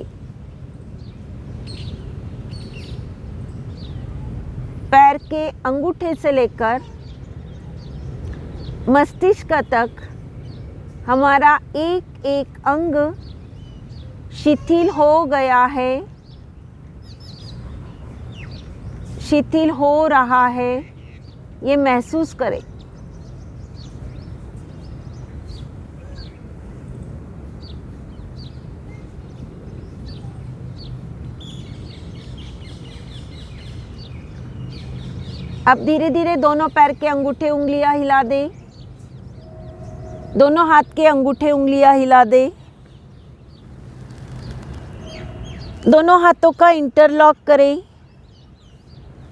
पैर के अंगूठे से लेकर मस्तिष्क तक हमारा एक एक अंग शिथिल हो गया है, शिथिल हो रहा है, ये महसूस करें। अब धीरे धीरे दोनों पैर के अंगूठे उंगलियां हिला दें। दोनों हाथ के अंगूठे उंगलियां हिला दें। दोनों हाथों का इंटरलॉक करें।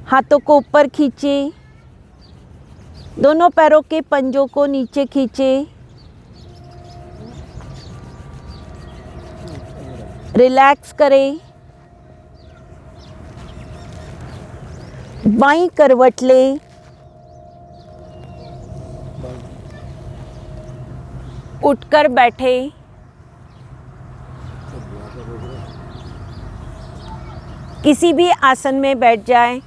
हाथों को ऊपर खींचें। दोनों पैरों के पंजों को नीचे खींचें। रिलैक्स करें। बाईं करवट लें। उठकर बैठे। किसी भी आसन में बैठ जाएं।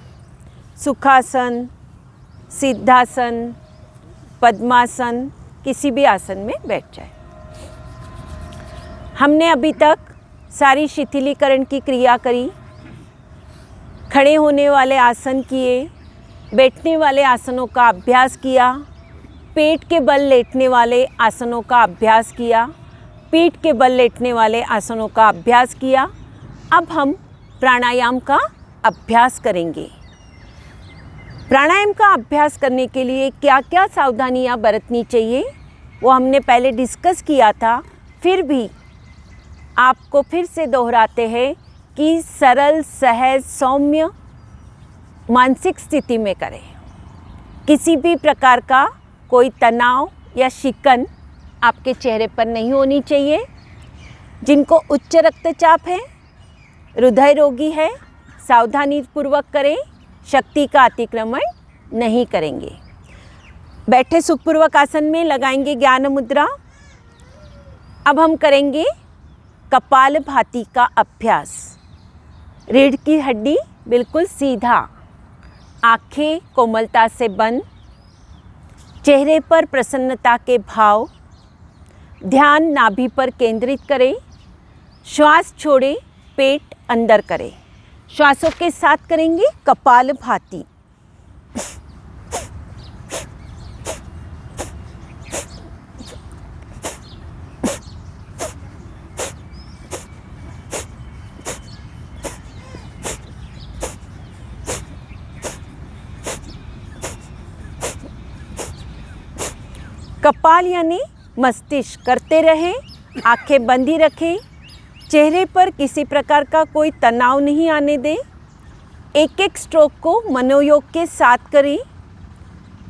सुखासन, सिद्धासन, पद्मासन, किसी भी आसन में बैठ जाएं। हमने अभी तक सारी शिथिलीकरण की क्रिया करी। खड़े होने वाले आसन किए, बैठने वाले आसनों का अभ्यास किया, पेट के बल लेटने वाले आसनों का अभ्यास किया, पीठ के बल लेटने वाले आसनों का अभ्यास किया। अब हम प्राणायाम का अभ्यास करेंगे। प्राणायाम का अभ्यास करने के लिए क्या क्या सावधानियां बरतनी चाहिए वो हमने पहले डिस्कस किया था। फिर भी आपको फिर से दोहराते हैं कि सरल, सहज, सौम्य मानसिक स्थिति में करें। किसी भी प्रकार का कोई तनाव या शिकन आपके चेहरे पर नहीं होनी चाहिए। जिनको उच्च रक्तचाप है, हृदय रोगी है, सावधानी पूर्वक करें, शक्ति का अतिक्रमण नहीं करेंगे। बैठे सुखपूर्वक आसन में लगाएंगे ज्ञान मुद्रा। अब हम करेंगे कपालभाति का अभ्यास। रीढ़ की हड्डी बिल्कुल सीधा, आँखें कोमलता से बंद, चेहरे पर प्रसन्नता के भाव, ध्यान नाभि पर केंद्रित करें। श्वास छोड़ें, पेट अंदर करें। श्वासों के साथ करेंगे कपालभाति। कपाल यानी मस्तिष्क करते रहें, आंखें बंद ही रखें। चेहरे पर किसी प्रकार का कोई तनाव नहीं आने दें। एक एक स्ट्रोक को मनोयोग के साथ करें।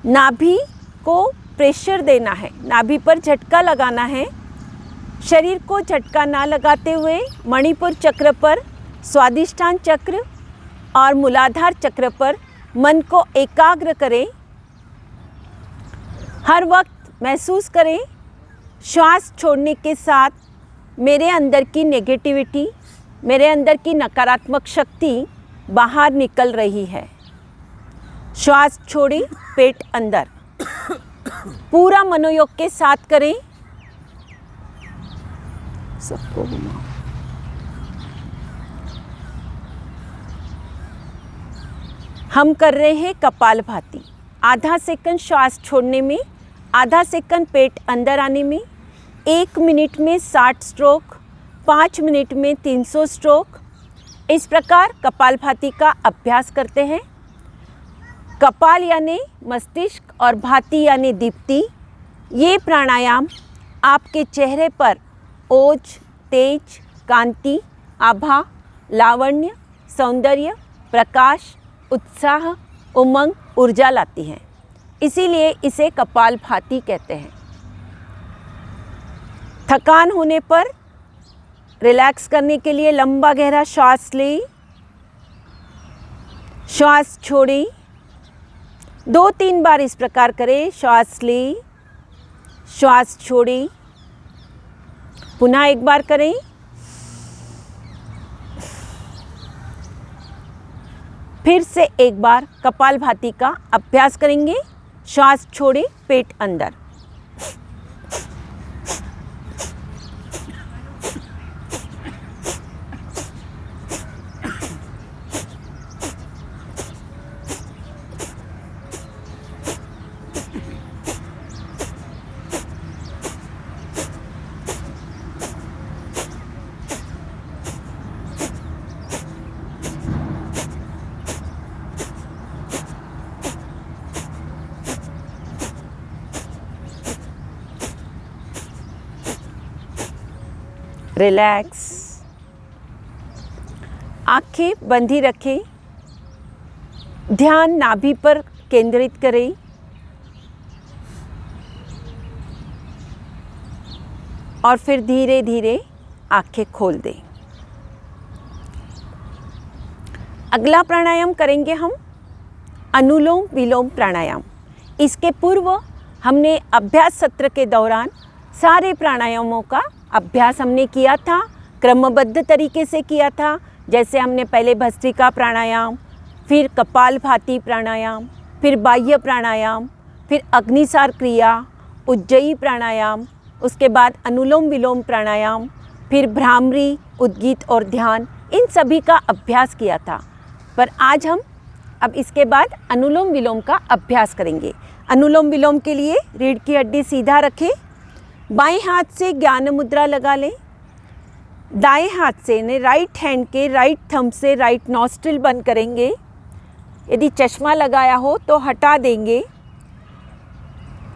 नाभि को प्रेशर देना है, नाभि पर झटका लगाना है। शरीर को झटका ना लगाते हुए मणिपुर चक्र पर स्वादिष्ठान चक्र, और मूलाधार चक्र पर मन को एकाग्र करें। हर वक्त महसूस करें श्वास छोड़ने के साथ मेरे अंदर की नेगेटिविटी, मेरे अंदर की नकारात्मक शक्ति बाहर निकल रही है। श्वास छोड़ें पेट अंदर, पूरा मनोयोग के साथ करें। सबको घुमाओ। हम कर रहे हैं कपालभाति। आधा सेकंड श्वास छोड़ने में, आधा सेकंड पेट अंदर आने में, 1 मिनट में 60 स्ट्रोक, 5 मिनट में 300 स्ट्रोक। इस प्रकार कपालभाति का अभ्यास करते हैं। कपाल यानी मस्तिष्क और भाति यानी दीप्ति। ये प्राणायाम आपके चेहरे पर ओज, तेज, कांति, आभा, लावण्य, सौंदर्य, प्रकाश, उत्साह, उमंग, ऊर्जा लाती हैं। इसीलिए इसे कपालभाति कहते हैं। थकान होने पर रिलैक्स करने के लिए लंबा गहरा श्वास लें, श्वास छोड़ें। 2-3 बार इस प्रकार करें। श्वास लें, श्वास छोड़ें। पुनः एक बार करें। फिर से एक बार कपालभाति का अभ्यास करेंगे। श्वास छोड़ें पेट अंदर। रिलैक्स। आंखें बंद ही रखें। ध्यान नाभि पर केंद्रित करें। और फिर धीरे धीरे आंखें खोल दें। अगला प्राणायाम करेंगे हम अनुलोम विलोम प्राणायाम। इसके पूर्व हमने अभ्यास सत्र के दौरान सारे प्राणायामों का अभ्यास हमने किया था, क्रमबद्ध तरीके से किया था। जैसे हमने पहले भस्त्रिका प्राणायाम, फिर कपालभाति प्राणायाम, फिर बाह्य प्राणायाम, फिर अग्निसार क्रिया, उज्जयी प्राणायाम, उसके बाद अनुलोम विलोम प्राणायाम, फिर भ्रामरी, उद्गीत और ध्यान, इन सभी का अभ्यास किया था। पर आज हम अब इसके बाद अनुलोम विलोम का अभ्यास करेंगे। अनुलोम विलोम के लिए रीढ़ की हड्डी सीधा रखें। बाएं हाथ से ज्ञान मुद्रा लगा लें। दाएं हाथ से यानी राइट हैंड के राइट थंब से राइट नॉस्ट्रिल बंद करेंगे। यदि चश्मा लगाया हो तो हटा देंगे।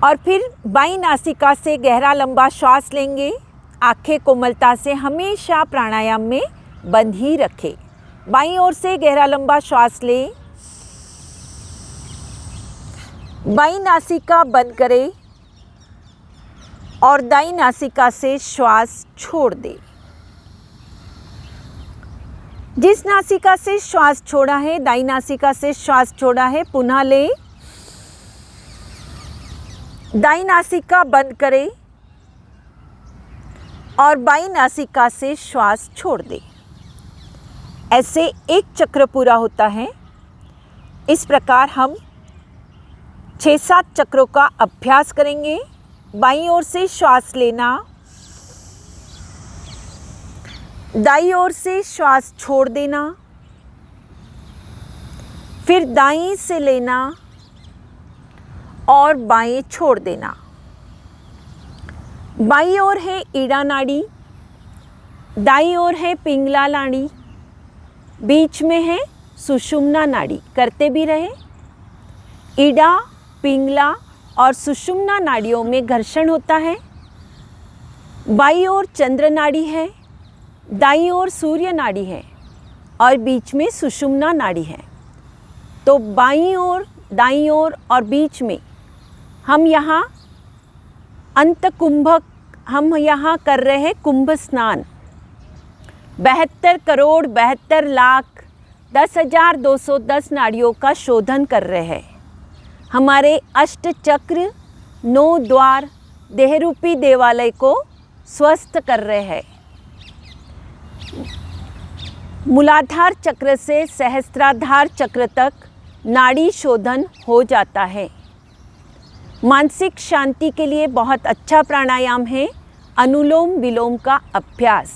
और फिर बाईं नासिका से गहरा लंबा श्वास लेंगे। आंखें कोमलता से हमेशा प्राणायाम में बंद ही रखें। बाईं ओर से गहरा लंबा श्वास लें। बाईं नासिका बंद करें और दाईं नासिका से श्वास छोड़ दें। जिस नासिका से श्वास छोड़ा है, दाईं नासिका से श्वास छोड़ा है, पुनः लें। दाईं नासिका बंद करें और बाईं नासिका से श्वास छोड़ दें। ऐसे एक चक्र पूरा होता है। इस प्रकार हम 6-7 चक्रों का अभ्यास करेंगे। बाईं ओर से श्वास लेना, दाईं ओर से श्वास छोड़ देना, फिर दाईं से लेना और बाएं छोड़ देना। बाईं ओर है ईड़ा नाड़ी, दाईं ओर है पिंगला नाड़ी, बीच में है सुषुम्ना नाड़ी। करते भी रहे। ईड़ा, पिंगला और सुषुम्ना नाड़ियों में घर्षण होता है। बाईं ओर चंद्र नाड़ी है, दाईं ओर सूर्य नाड़ी है और बीच में सुषुम्ना नाड़ी है। तो बाईं ओर, दाईं ओर और बीच में हम यहाँ अंत कुंभक, हम यहाँ कर रहे हैं कुंभ स्नान। 72 करोड़ 72 लाख 10,210 नाड़ियों का शोधन कर रहे हैं। हमारे अष्ट चक्र 9 द्वार देहरूपी देवालय को स्वस्थ कर रहे हैं। मूलाधार चक्र से सहस्त्राधार चक्र तक नाड़ी शोधन हो जाता है। मानसिक शांति के लिए बहुत अच्छा प्राणायाम है अनुलोम विलोम का अभ्यास।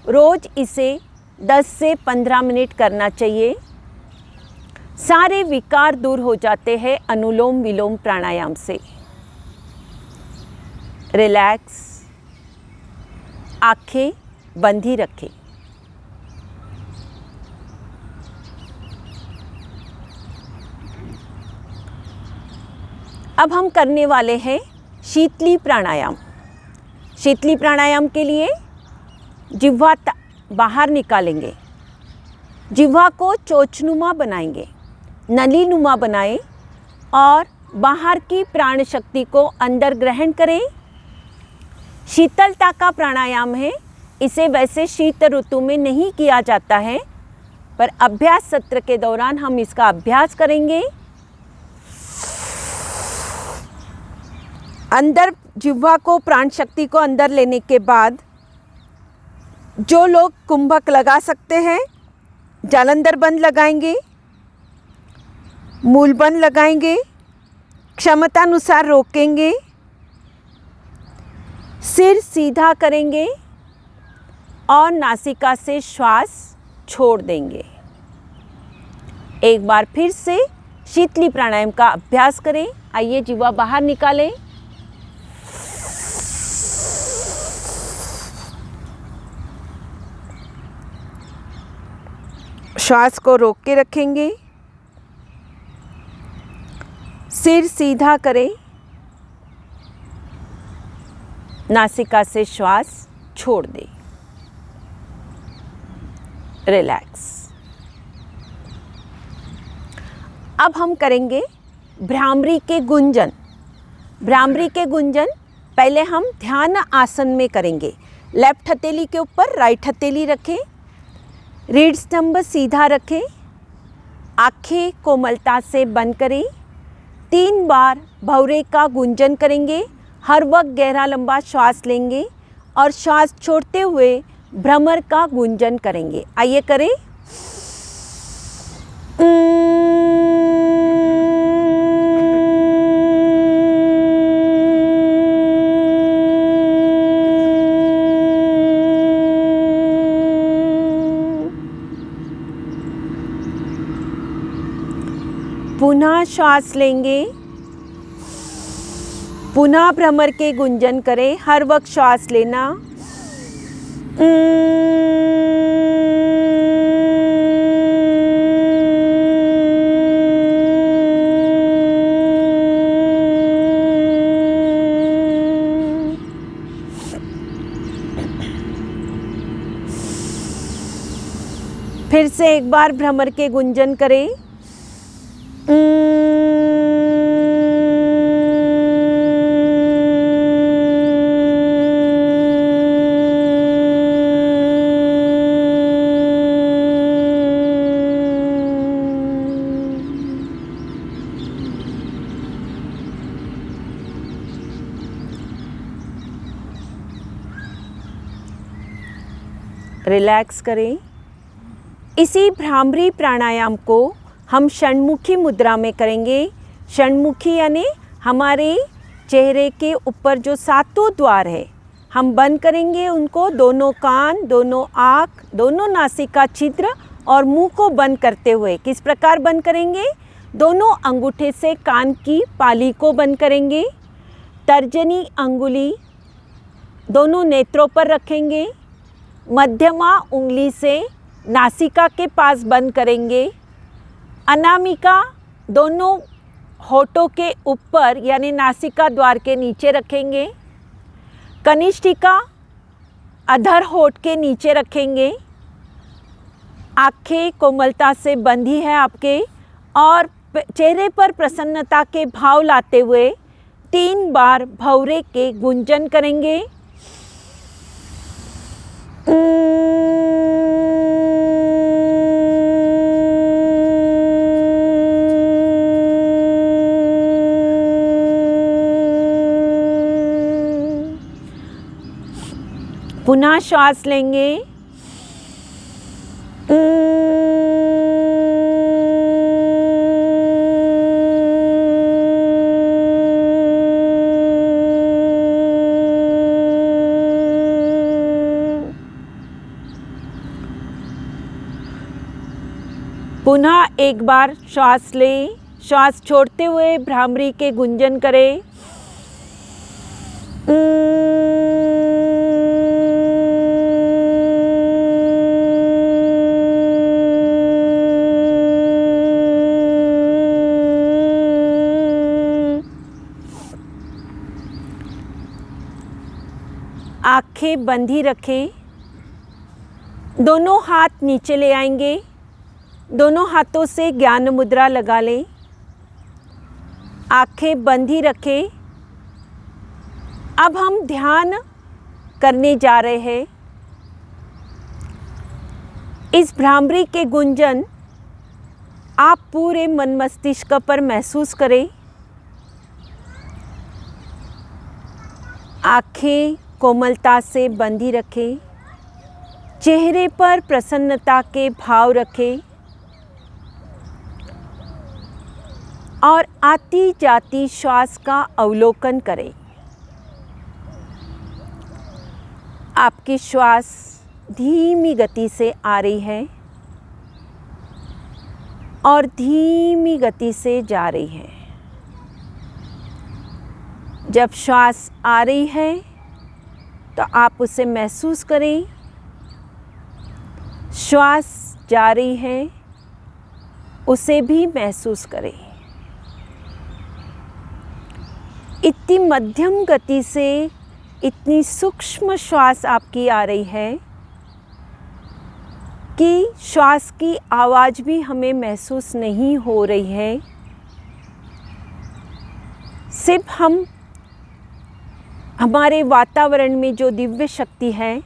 रोज़ इसे 10 से 15 मिनट करना चाहिए। सारे विकार दूर हो जाते हैं अनुलोम विलोम प्राणायाम से। रिलैक्स, आंखें बंद ही रखें। अब हम करने वाले हैं शीतली प्राणायाम। शीतली प्राणायाम के लिए जिह्वा बाहर निकालेंगे, जिह्वा को चोचनुमा बनाएंगे, नलीनुमा बनाएं और बाहर की प्राण शक्ति को अंदर ग्रहण करें। शीतलता का प्राणायाम है, इसे वैसे शीत ऋतु में नहीं किया जाता है, पर अभ्यास सत्र के दौरान हम इसका अभ्यास करेंगे। अंदर जिह्वा को प्राण शक्ति को अंदर लेने के बाद जो लोग कुंभक लगा सकते हैं जालंधर बंद लगाएंगे, मूल बंद लगाएंगे, क्षमतानुसार रोकेंगे, सिर सीधा करेंगे और नासिका से श्वास छोड़ देंगे। एक बार फिर से शीतली प्राणायाम का अभ्यास करें। आइए जिह्वा बाहर निकालें, श्वास को रोक के रखेंगे, सिर सीधा करें, नासिका से श्वास छोड़ दें। रिलैक्स। अब हम करेंगे भ्रामरी के गुंजन। भ्रामरी के गुंजन पहले हम ध्यान आसन में करेंगे। लेफ्ट हथेली के ऊपर राइट हथेली रखें, रीढ़ स्तंभ सीधा रखें, आंखें कोमलता से बंद करें। 3 बार भौरे का गुंजन करेंगे। हर वक्त गहरा लंबा श्वास लेंगे और श्वास छोड़ते हुए भ्रमर का गुंजन करेंगे। आइए करें। पुनः श्वास लेंगे, पुनः भ्रमर के गुंजन करें। हर वक्त श्वास लेना। फिर से एक बार भ्रमर के गुंजन करें। रिलैक्स करें। इसी भ्रामरी प्राणायाम को हम षण्मुखी मुद्रा में करेंगे। षण्मुखी यानी हमारे चेहरे के ऊपर जो 7 द्वार है हम बंद करेंगे उनको। दोनों कान, दोनों आँख, दोनों नासिका छिद्र और मुंह को बंद करते हुए। किस प्रकार बंद करेंगे? दोनों अंगूठे से कान की पाली को बंद करेंगे। तर्जनी अंगुली दोनों नेत्रों पर रखेंगे। मध्यमा उंगली से नासिका के पास बंद करेंगे। अनामिका दोनों होठों के ऊपर यानी नासिका द्वार के नीचे रखेंगे। कनिष्ठिका अधर होठ के नीचे रखेंगे। आँखें कोमलता से बंधी है आपके और चेहरे पर प्रसन्नता के भाव लाते हुए 3 बार भौरे के गुंजन करेंगे। पुनः श्वास लेंगे। पुनः एक बार श्वास लें। श्वास छोड़ते हुए भ्रामरी के गुंजन करें। आंखें बंद ही रखें। दोनों हाथ नीचे ले आएंगे। दोनों हाथों से ज्ञान मुद्रा लगा लें। आंखें बंद ही रखें। अब हम ध्यान करने जा रहे हैं। इस भ्रामरी के गुंजन आप पूरे मन मस्तिष्क पर महसूस करें। आंखें कोमलता से बंद ही रखें। चेहरे पर प्रसन्नता के भाव रखें और आती जाती श्वास का अवलोकन करें। आपकी श्वास धीमी गति से आ रही है और धीमी गति से जा रही है। जब श्वास आ रही है तो आप उसे महसूस करें। श्वास जा रही है उसे भी महसूस करें। इतनी मध्यम गति से इतनी सूक्ष्म श्वास आपकी आ रही है कि श्वास की आवाज़ भी हमें महसूस नहीं हो रही है। सिर्फ हम हमारे वातावरण में जो दिव्य शक्ति है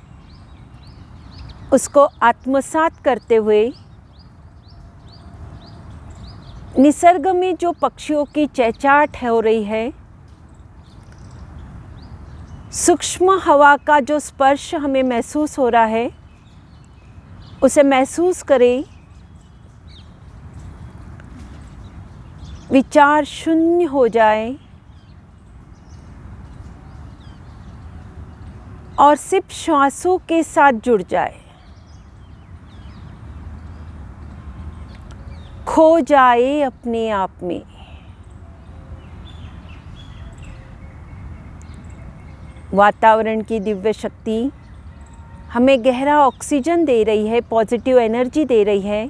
उसको आत्मसात करते हुए निसर्ग में जो पक्षियों की चहचहाट हो रही है, सूक्ष्म हवा का जो स्पर्श हमें महसूस हो रहा है, उसे महसूस करें। विचार शून्य हो जाए और सिर्फ श्वासों के साथ जुड़ जाए, खो जाए अपने आप में। वातावरण की दिव्य शक्ति हमें गहरा ऑक्सीजन दे रही है, पॉजिटिव एनर्जी दे रही है।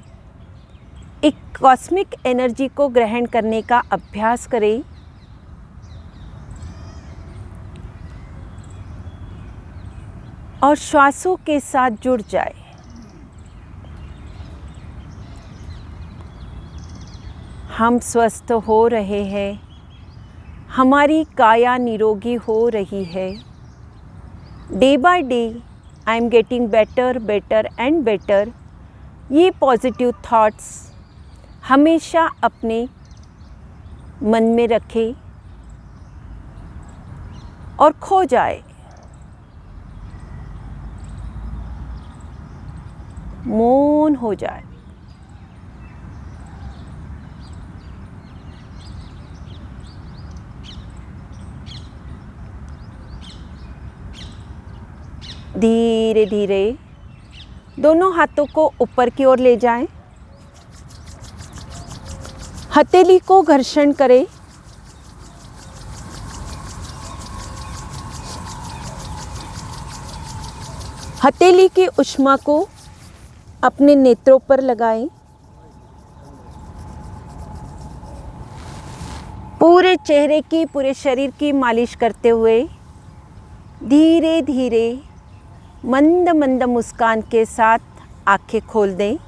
एक कॉस्मिक एनर्जी को ग्रहण करने का अभ्यास करें। और श्वासों के साथ जुड़ जाए। हम स्वस्थ हो रहे हैं, हमारी काया निरोगी हो रही है। Day by day I am getting better better and better. ये पॉजिटिव थॉट्स हमेशा अपने मन में रखें और खो जाए। मौन हो जाए। धीरे धीरे दोनों हाथों को ऊपर की ओर ले जाएं। हथेली को घर्षण करें। हथेली की ऊष्मा को अपने नेत्रों पर लगाएं। पूरे चेहरे की, पूरे शरीर की मालिश करते हुए धीरे धीरे मंद मंद मुस्कान के साथ आंखें खोल दें।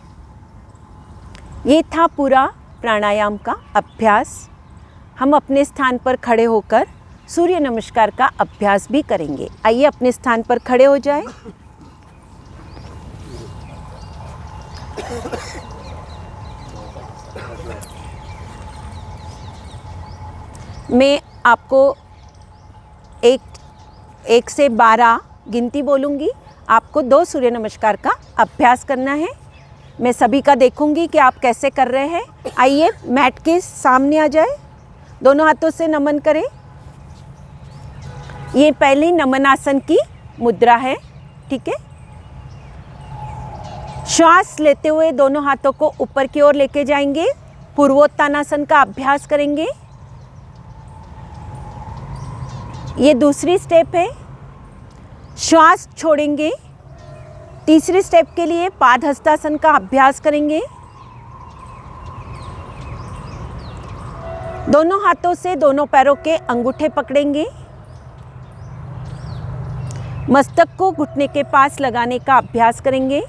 ये था पूरा प्राणायाम का अभ्यास। हम अपने स्थान पर खड़े होकर सूर्य नमस्कार का अभ्यास भी करेंगे। आइए अपने स्थान पर खड़े हो जाएं। मैं आपको एक से 12 गिनती बोलूँगी। आपको 2 सूर्य नमस्कार का अभ्यास करना है। मैं सभी का देखूंगी कि आप कैसे कर रहे हैं। आइए मैट के सामने आ जाए, दोनों हाथों से नमन करें। ये पहली नमन आसन की मुद्रा है, ठीक है। श्वास लेते हुए दोनों हाथों को ऊपर की ओर लेके जाएंगे, पूर्वोत्तानासन का अभ्यास करेंगे। ये दूसरी स्टेप है, श्वास छोड़ेंगे। तीसरी स्टेप के लिए पादहस्तासन का अभ्यास करेंगे। दोनों हाथों से दोनों पैरों के अंगूठे पकड़ेंगे। मस्तक को घुटने के पास लगाने का अभ्यास करेंगे।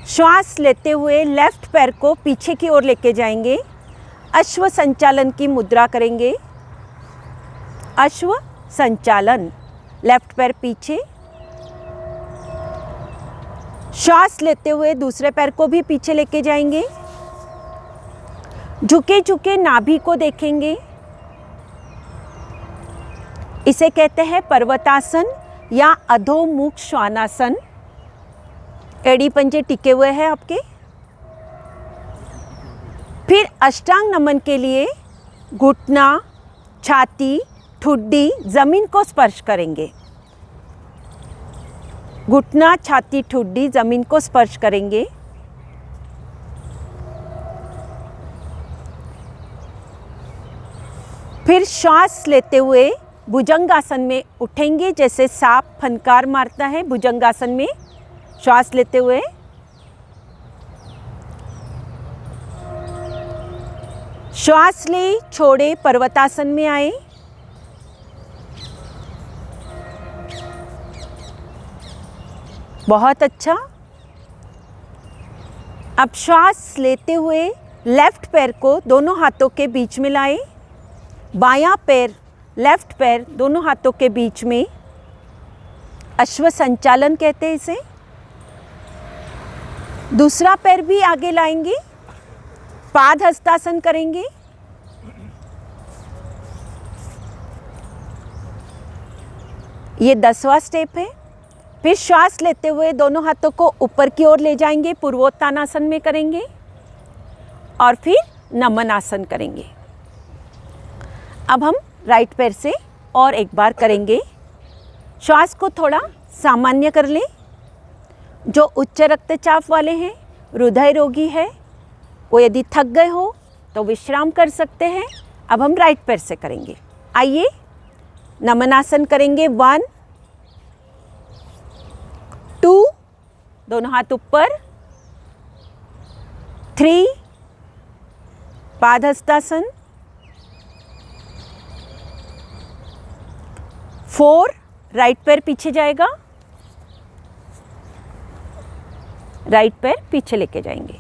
श्वास लेते हुए लेफ्ट पैर को पीछे की ओर लेके जाएंगे। अश्व संचालन की मुद्रा करेंगे। अश्व संचालन, लेफ्ट पैर पीछे। श्वास लेते हुए दूसरे पैर को भी पीछे लेके जाएंगे। झुके झुके नाभि को देखेंगे। इसे कहते हैं पर्वतासन या अधोमुख श्वानासन। एड़ी पंजे टिके हुए हैं आपके। फिर अष्टांग नमन के लिए घुटना, छाती, ठुड्डी जमीन को स्पर्श करेंगे। घुटना, छाती, ठुड्डी जमीन को स्पर्श करेंगे। फिर श्वास लेते हुए भुजंगासन में उठेंगे, जैसे सांप फनकार मारता है। भुजंगासन में श्वास लेते हुए श्वास ले, छोड़े, पर्वतासन में आए। बहुत अच्छा। अब श्वास लेते हुए लेफ्ट पैर को दोनों हाथों के बीच में लाए। बायां पैर, लेफ्ट पैर दोनों हाथों के बीच में। अश्व संचालन कहते हैं इसे। दूसरा पैर भी आगे लाएंगे, पादहस्तासन करेंगे। ये 10वां स्टेप है। फिर श्वास लेते हुए दोनों हाथों को ऊपर की ओर ले जाएंगे, पूर्वोत्तानासन में करेंगे। और फिर नमन आसन करेंगे। अब हम राइट पैर से और एक बार करेंगे। श्वास को थोड़ा सामान्य कर लें। जो उच्च रक्तचाप वाले हैं, हृदय रोगी है, वो यदि थक गए हो तो विश्राम कर सकते हैं। अब हम राइट पैर से करेंगे। आइए नमन आसन करेंगे। 1 2, दोनों हाथ ऊपर। 3, पादहस्तासन। 4, राइट पैर पीछे जाएगा, राइट पैर पीछे लेके जाएंगे।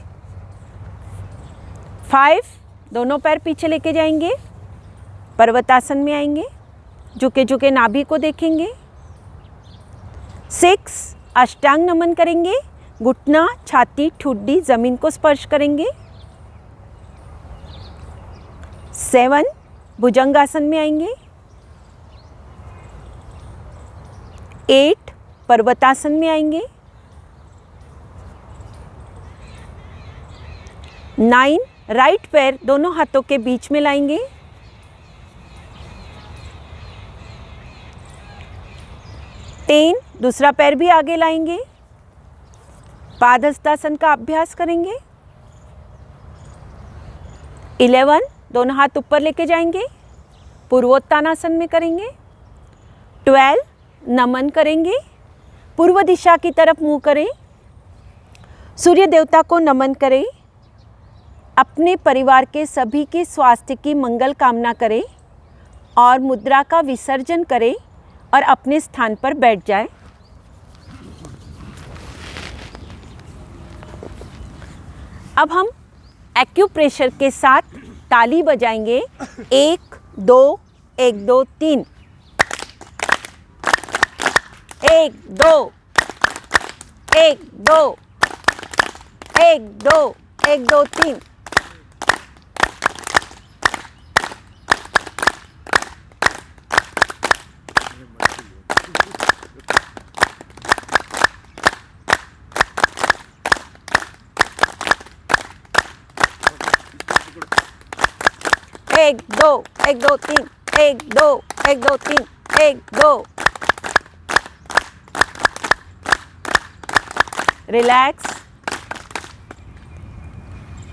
5, दोनों पैर पीछे लेके जाएंगे, पर्वतासन में आएंगे, झुके झुके नाभि को देखेंगे। 6, अष्टांग नमन करेंगे, घुटना, छाती, ठुड्डी जमीन को स्पर्श करेंगे। 7, भुजंगासन में आएंगे। 8, पर्वतासन में आएंगे। 9, राइट पैर दोनों हाथों के बीच में लाएंगे। 10, दूसरा पैर भी आगे लाएंगे, पादहस्तासन का अभ्यास करेंगे। 11, दोनों हाथ ऊपर लेके जाएंगे, पूर्वोत्तानासन में करेंगे। 12, नमन करेंगे, पूर्व दिशा की तरफ मुंह करें। सूर्य देवता को नमन करें। अपने परिवार के सभी के स्वास्थ्य की मंगल कामना करें और मुद्रा का विसर्जन करें और अपने स्थान पर बैठ जाएं। अब हम एक्यूप्रेशर के साथ ताली बजाएंगे। 1 2 1 2 3। 1 2 1 2 1 2 1 2 3। दो, 1 2 3, 1 2, 1 2 3, 1 2। रिलैक्स।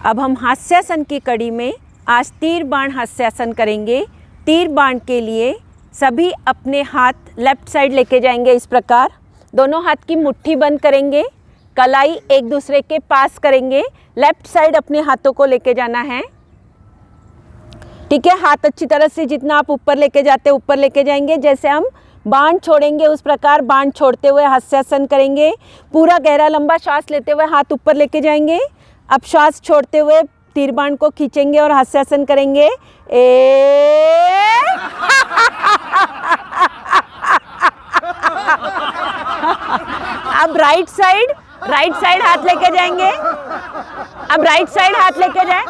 अब हम हास्यासन की कड़ी में आज तीर बाण हास्यासन करेंगे। तीर बाण के लिए सभी अपने हाथ लेफ्ट साइड लेके जाएंगे इस प्रकार। दोनों हाथ की मुट्ठी बंद करेंगे, कलाई एक दूसरे के पास करेंगे। लेफ्ट साइड अपने हाथों को लेके जाना है, ठीक है। हाथ अच्छी तरह से जितना आप ऊपर लेके जाते हैं ऊपर लेके जाएंगे। जैसे हम बाण छोड़ेंगे उस प्रकार बाण छोड़ते हुए हास्यासन करेंगे। पूरा गहरा लंबा श्वास लेते हुए हाथ ऊपर लेके जाएंगे। अब श्वास छोड़ते हुए तीर बाण को खींचेंगे और हास्यासन करेंगे। अब राइट साइड हाथ लेके जाएंगे। अब राइट साइड हाथ लेके जाए।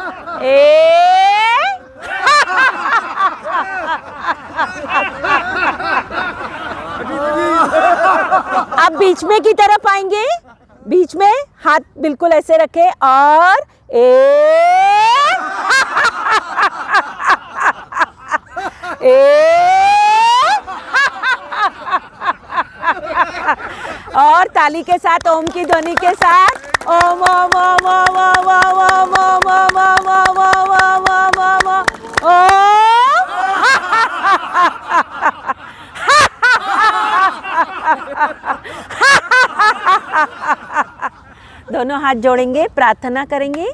अब बीच में की तरफ आएंगे। बीच में हाथ बिल्कुल ऐसे रखे और और ताली के साथ ओम की ध्वनि के साथ ओम ओम ओम ओम ओम ओम ओम ओम ओम ओम ओम ओम ओम दोनों हाथ जोड़ेंगे, प्रार्थना करेंगे।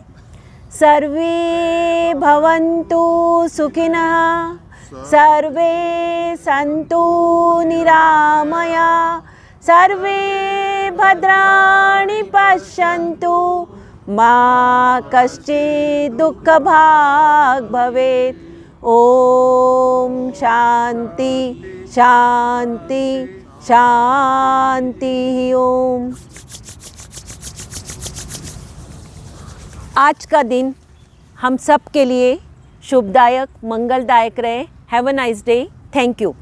सर्वे भवन्तु सुखिनः, सर्वे सन्तु निरामया, सर्वे भद्राणि पश्यन्तु, मा कश्चित् दुःखभाग् भवेत्। ओम शांति शांति शांति ओम। आज का दिन हम सब के लिए शुभदायक मंगलदायक रहे। Have a nice day. Thank you.